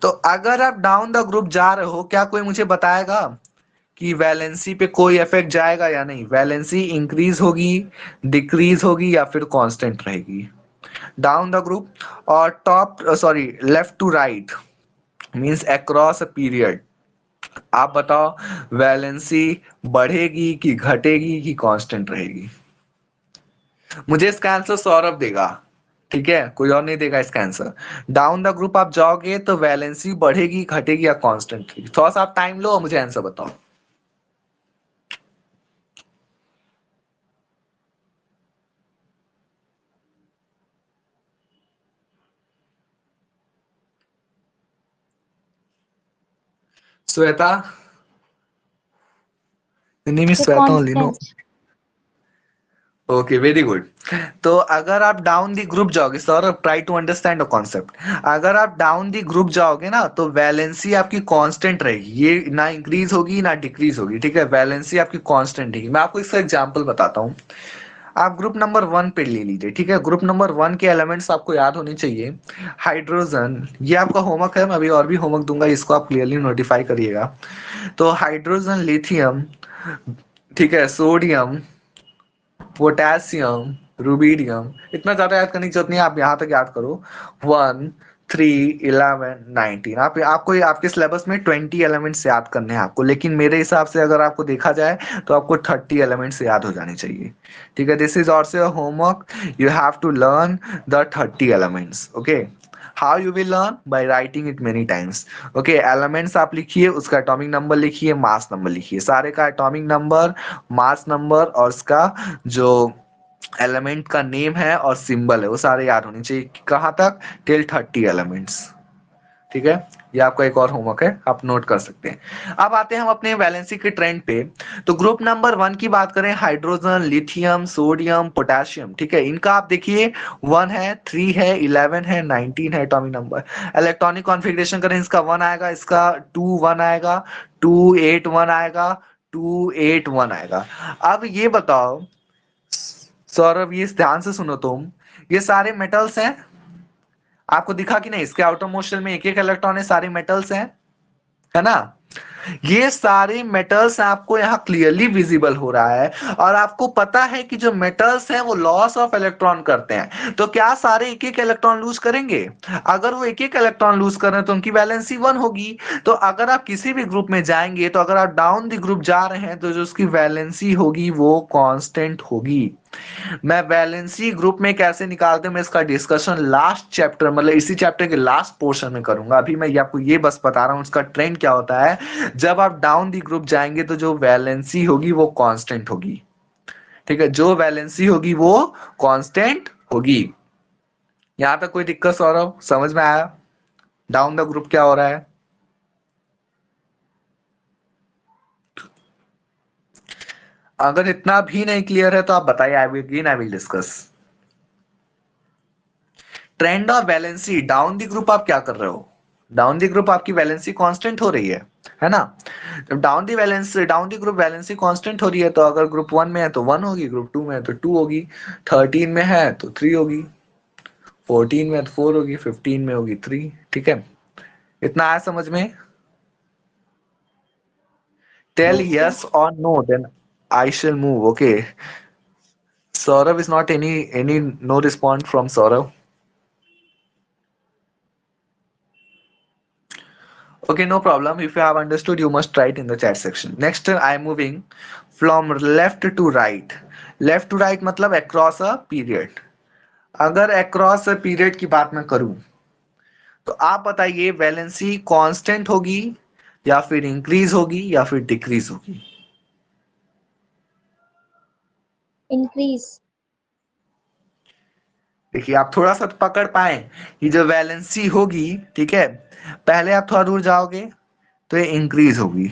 तो अगर आप down the group जा रहे हो, क्या कोई मुझे बताएगा कि वैलेंसी पे कोई इफेक्ट जाएगा या नहीं? वैलेंसी इंक्रीज होगी, डिक्रीज होगी या फिर कांस्टेंट रहेगी? डाउन द ग्रुप और top, sorry, left to right means across a period. आप बताओ वैलेंसी बढ़ेगी कि घटेगी कि कांस्टेंट रहेगी? मुझे इसका आंसर सौरभ देगा, ठीक है, कोई और नहीं देगा इसका आंसर। डाउन द ग्रुप आप जाओगे तो वैलेंसी बढ़ेगी, घटेगी या कांस्टेंट रहेगी? थोड़ा सा आप टाइम लो और मुझे आंसर बताओ। श्वेता, नहीं मैं The Shweta only no. constant. Okay, very good. तो अगर आप डाउन दी ग्रुप जाओगे, sir try to understand the concept. अगर आप डाउन दी ग्रुप जाओगे ना तो वैलेंसी आपकी कांस्टेंट रहेगी, ये ना इंक्रीज होगी ना डिक्रीज होगी, ठीक है? वैलेंसी आपकी कांस्टेंट रहेगी। मैं आपको इसका एग्जांपल बताता हूँ। आप ग्रुप नंबर 1 पे ले लीजिए, ठीक है। ग्रुप नंबर 1 के एलिमेंट्स आपको याद होने चाहिए। हाइड्रोजन, ये आपका होमवर्क है, मैं अभी और भी होमवर्क दूंगा, इसको आप क्लियरली नोटिफाई करिएगा। तो हाइड्रोजन, लिथियम, ठीक है, सोडियम, पोटेशियम, रुबीडियम, इतना ज्यादा याद करने की जरूरत नहीं है, आप यहाँ तक याद करो। 1, 3, 11, 19, आपको आपके सिलेबस में 20 एलिमेंट्स याद करने हैं आपको, लेकिन मेरे हिसाब से अगर आपको देखा जाए तो आपको 30 एलिमेंट्स याद हो जाने चाहिए, ठीक है। This is also homework, you have to learn the 30 elements, okay. How you will learn? By writing it many times, okay. Elements आप लिखिए, उसका एटॉमिक नंबर लिखिए, मास नंबर लिखिए, सारे का एटॉमिक नंबर, मास नंबर और उसका जो एलिमेंट का नेम है और सिंबल है वो सारे याद होने चाहिए। कहाँ तक? टिल 30 एलिमेंट्स, ठीक है। ये आपका एक और होमवर्क है, आप नोट कर सकते हैं। अब आते हैं हम अपने वैलेंसी के ट्रेंड पे। तो ग्रुप नंबर 1 की बात करें, हाइड्रोजन, लिथियम, सोडियम, पोटेशियम, ठीक है। इनका आप देखिए 1 है, 3 है, 11 है, 19 है एटॉमिक नंबर। इलेक्ट्रॉनिक कॉन्फ़िगरेशन करें, इसका 1 आएगा, इसका 2 1 आएगा, 2 8 1 आएगा, 2 8 1 आएगा। अब ये बताओ सौरभ, ये ध्यान से सुनो तुम, ये सारे मेटल्स हैं, आपको दिखा कि नहीं? इसके आउटर मोस्ट शेल में एक एक इलेक्ट्रॉन है, सारे मेटल्स हैं, है ना। ये सारे मेटल्स आपको यहाँ क्लियरली विजिबल हो रहा है, और आपको पता है कि जो मेटल्स हैं वो लॉस ऑफ इलेक्ट्रॉन करते हैं। तो क्या सारे एक एक इलेक्ट्रॉन लूज करेंगे? अगर वो एक एक इलेक्ट्रॉन लूज कर रहे हैं तो उनकी वैलेंसी 1 होगी। तो अगर आप किसी भी ग्रुप में जाएंगे, तो अगर आप डाउन द ग्रुप जा रहे हैं, तो जो उसकी वैलेंसी होगी वो कांस्टेंट होगी। मैं वैलेंसी ग्रुप में कैसे निकालते हैं, मैं इसका डिस्कशन लास्ट चैप्टर, मतलब इसी चैप्टर के लास्ट पोर्शन में करूंगा। अभी मैं आपको ये बस बता रहा हूं उसका ट्रेंड क्या होता है। जब आप डाउन दी ग्रुप जाएंगे तो जो वैलेंसी होगी वो कांस्टेंट होगी, ठीक है। जो वैलेंसी होगी वो कांस्टेंट होगी। यहां तक कोई दिक्कत सौरभ, समझ में आया डाउन द ग्रुप क्या हो रहा है? अगर इतना भी नहीं क्लियर है तो आप बताइए, आई will discuss. Trend of valency down the group, आप क्या कर रहे हो? डाउन द ग्रुप आपकी वैलेंसी कांस्टेंट हो रही है ना। जब down the group valency constant हो रही है, तो अगर ग्रुप 1 में है तो 1 होगी, ग्रुप 2 में है तो 2 होगी, 13 में है तो 3 होगी, 14 में है तो 4 होगी, 15 में होगी 3, ठीक है। इतना आया समझ में? Tell Yes, sir. यस और no, then I shall move, okay. Saurabh is not any no response from Saurabh. Okay, no problem. If you have understood, you must write in the chat section. Next, I am moving from left to right. Left to right मतलब across a period. अगर across a period की बात मैं करूं, तो आप बताइए valency constant होगी या फिर इंक्रीज होगी या फिर डिक्रीज होगी? Increase. देखिए, आप थोड़ा सा पकड़ पाए कि जो वैलेंसी होगी, ठीक है, पहले आप थोड़ा दूर जाओगे तो ये इंक्रीज होगी,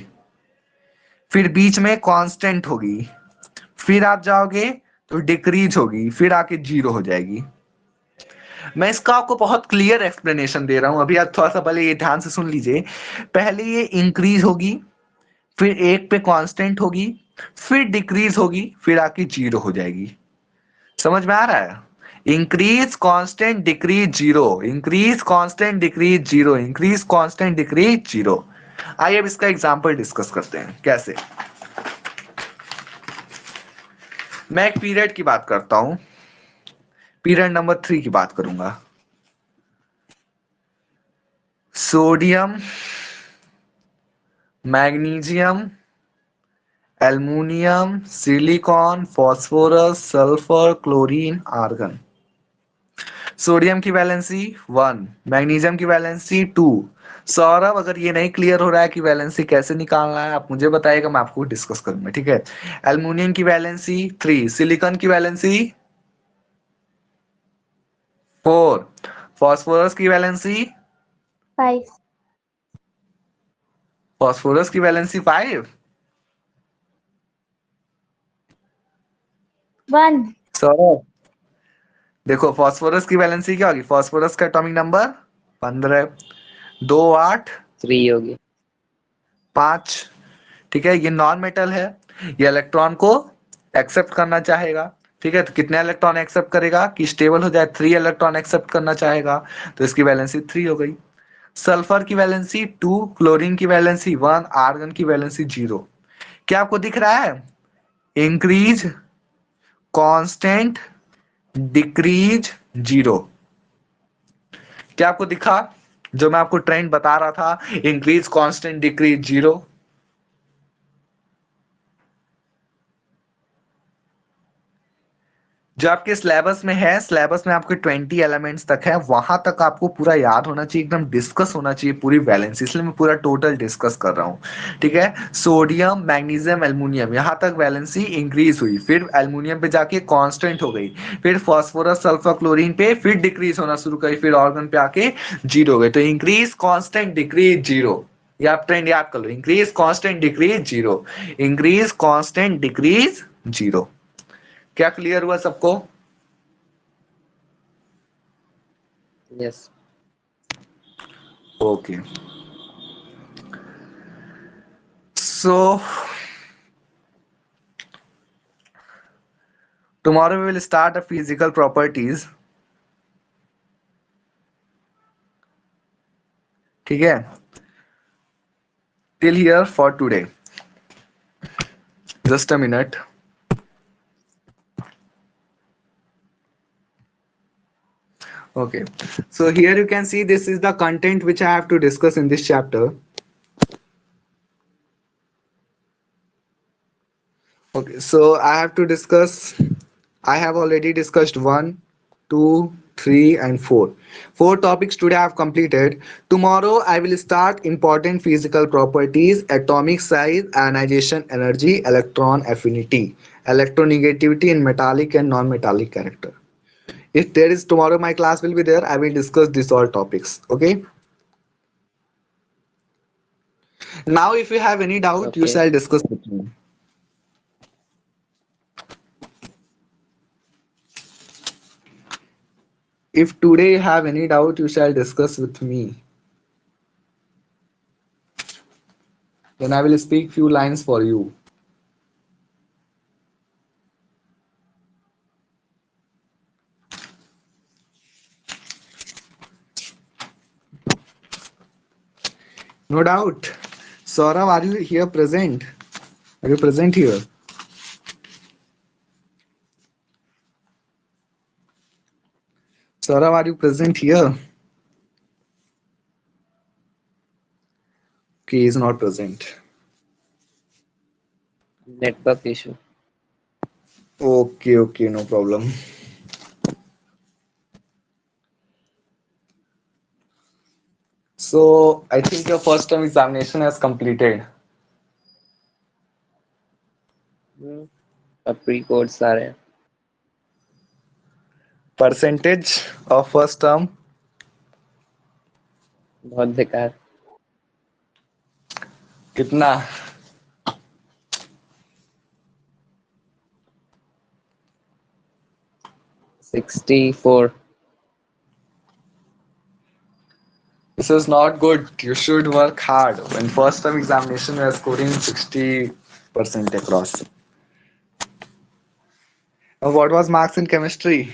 फिर बीच में कांस्टेंट होगी, फिर आप जाओगे तो डिक्रीज होगी, फिर आके 0 हो जाएगी। मैं इसका आपको बहुत क्लियर एक्सप्लेनेशन दे रहा हूं, अभी आप थोड़ा सा पहले ये ध्यान से सुन लीजिए। पहले ये इंक्रीज होगी, फिर 1 पे कांस्टेंट होगी, फिर डिक्रीज होगी, फिर आके 0 हो जाएगी। समझ में आ रहा है? Increase constant decrease 0, increase constant decrease 0, increase constant decrease 0। आइए अब इसका एग्जांपल डिस्कस करते हैं कैसे। मैं एक पीरियड की बात करता हूं, पीरियड नंबर 3 की बात करूंगा। Sodium, magnesium, aluminium, silicon, phosphorus, sulphur, chlorine, argon. Sodium की वैलेंसी 1, मैग्नीशियम की वैलेंसी 2। सौरभ, अगर ये नहीं क्लियर हो रहा है कि वैलेंसी कैसे निकालना है, आप मुझे बताइएगा, मैं आपको डिस्कस करूंगा, ठीक है। एल्युमिनियम की वैलेंसी 3, सिलिकॉन की वैलेंसी 4, फास्फोरस की वैलेंसी 5. फास्फोरस की वैलेंसी 5। 1. सौरभ देखो, फास्फोरस की वैलेंसी क्या होगी? फास्फोरस का एटॉमिक नंबर 15, 2 8 3 होगी। 5, ठीक है। ये नॉन मेटल है, ये इलेक्ट्रॉन को एक्सेप्ट करना चाहेगा, ठीक है, तो कितने इलेक्ट्रॉन एक्सेप्ट करेगा कि स्टेबल हो जाए, 3 इलेक्ट्रॉन एक्सेप्ट करना चाहेगा, तो इसकी वैलेंसी 3 हो गई। सल्फर की वैलेंसी 2, क्लोरीन की वैलेंसी 1, आर्गन की वैलेंसी 0। क्या आपको दिख रहा है? Increase, constant, decrease, 0। क्या आपको दिखा जो मैं आपको ट्रेंड बता रहा था? Increase, constant, decrease, 0। जो आपके सिलेबस में है, सिलेबस में आपके 20 एलिमेंट्स तक है, वहां तक आपको पूरा याद होना चाहिए, एकदम डिस्कस होना चाहिए पूरी वैलेंसी, इसलिए मैं पूरा टोटल डिस्कस कर रहा हूँ। ठीक है, सोडियम, मैग्नीशियम, एल्युमिनियम, यहाँ तक वैलेंसी इंक्रीज हुई, फिर एल्युमिनियम पे जाके कांस्टेंट हो गई, फिर फास्फोरस, सल्फर, क्लोरीन पे फिर डिक्रीज होना शुरू करी, फिर ऑर्गन पे आके 0 हो गए। तो इंक्रीज, कांस्टेंट, डिक्रीज, 0। ये आप ट्रेंड याद कर लो, increase, constant, decrease, 0। Increase, constant, decrease, 0। क्या क्लियर हुआ सबको? Yes. Okay, so tomorrow we will start the physical properties. ठीक है, till here for today. Just a minute. Okay, so here you can see this is the content which I have to discuss in this chapter. Okay, so I have to discuss, I have already discussed 1, 2, 3, and 4. 4 topics today I have completed. Tomorrow I will start important physical properties, atomic size, ionization energy, electron affinity, electronegativity in metallic and non-metallic character. If there is tomorrow my class will be there, I will discuss these all topics. Okay. Now if you have any doubt, you okay. shall discuss with me. If today you have any doubt, you shall discuss with me. Then I will speak few lines for you. No doubt. Saurav, are you here present? Are you present here? Saurav, are you present here? Okay, he is not present. Network issue. Okay, okay, no problem. So I think your first term examination has completed. अब pre codes आ रहे हैं। Percentage of first term, बहुत बेकार। कितना? 64। This is not good. You should work hard. When first term examination, you are scoring 60% across. What was marks in chemistry?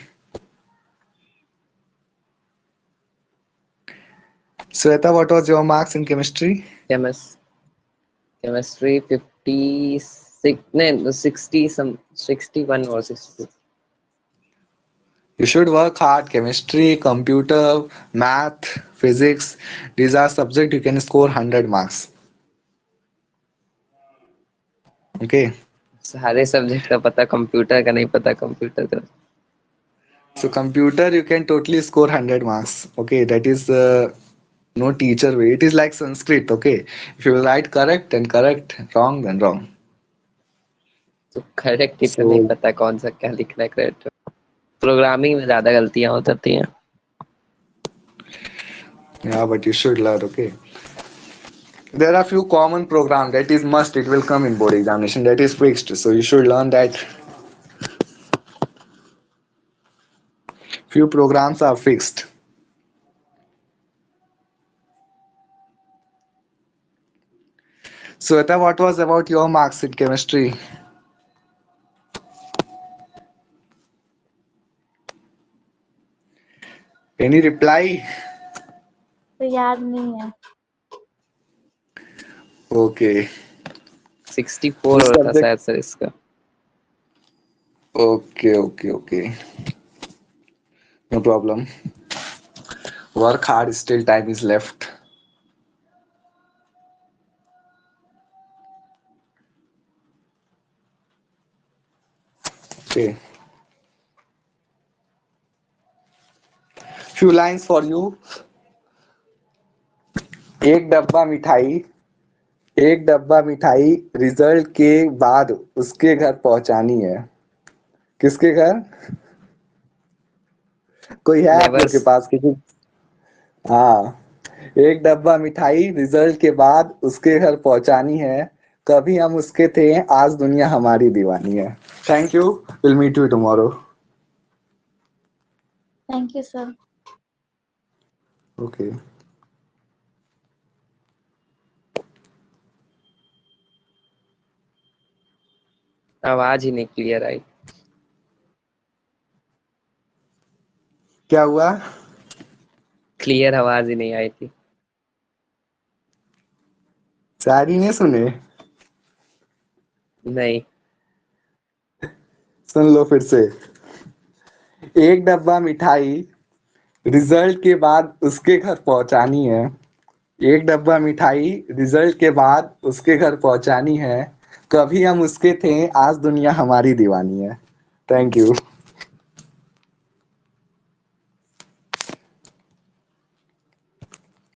Sweta, what was your marks in chemistry? Chemistry 56 नहीं 60 सम 61 और 62। You should work hard. Chemistry, computer, math, physics. These are subjects you can score 100 marks. Okay. सारे subject का पता, computer का नहीं पता। Computer का So computer you can totally score 100 marks. Okay, that is no teacher way. It is like Sanskrit. Okay, if you will write correct then correct, wrong then wrong. तो correct ही तो नहीं So पता कौन सा क्या लिखना है। करेक्ट प्रोग्रामिंग में ज्यादा गलतियां हो जाती हैं। yeah, but you should learn. Okay. There are few common programs that is must. It will come in board examination. That is fixed. So you should learn that. Few programs are fixed. So Sweta, what was about your marks in chemistry? Any reply? तो याद नहीं है। Okay 64 उस हो रहा था subject शायद sir इसका। Okay okay okay no problem work hard still time is left okay few lines for you एक डब्बा मिठाई एक डब्बा मिठाई रिजल्ट के बाद उसके घर पहुंचानी है किसके घर कोई है आप लोग के नेबर्स। पास किसी हाँ एक डब्बा मिठाई रिजल्ट के बाद उसके घर पहुंचानी है कभी हम उसके थे आज दुनिया हमारी दीवानी है thank you will meet you tomorrow thank you sir. Okay आवाज ही नहीं क्लियर आई। क्या हुआ क्लियर आवाज ही नहीं आई थी। शायरी नहीं सुने नहीं। सुन लो फिर से एक डब्बा मिठाई रिजल्ट के बाद उसके घर पहुंचानी है एक डब्बा मिठाई रिजल्ट के बाद उसके घर पहुंचानी है कभी हम उसके थे आज दुनिया हमारी दीवानी है थैंक यू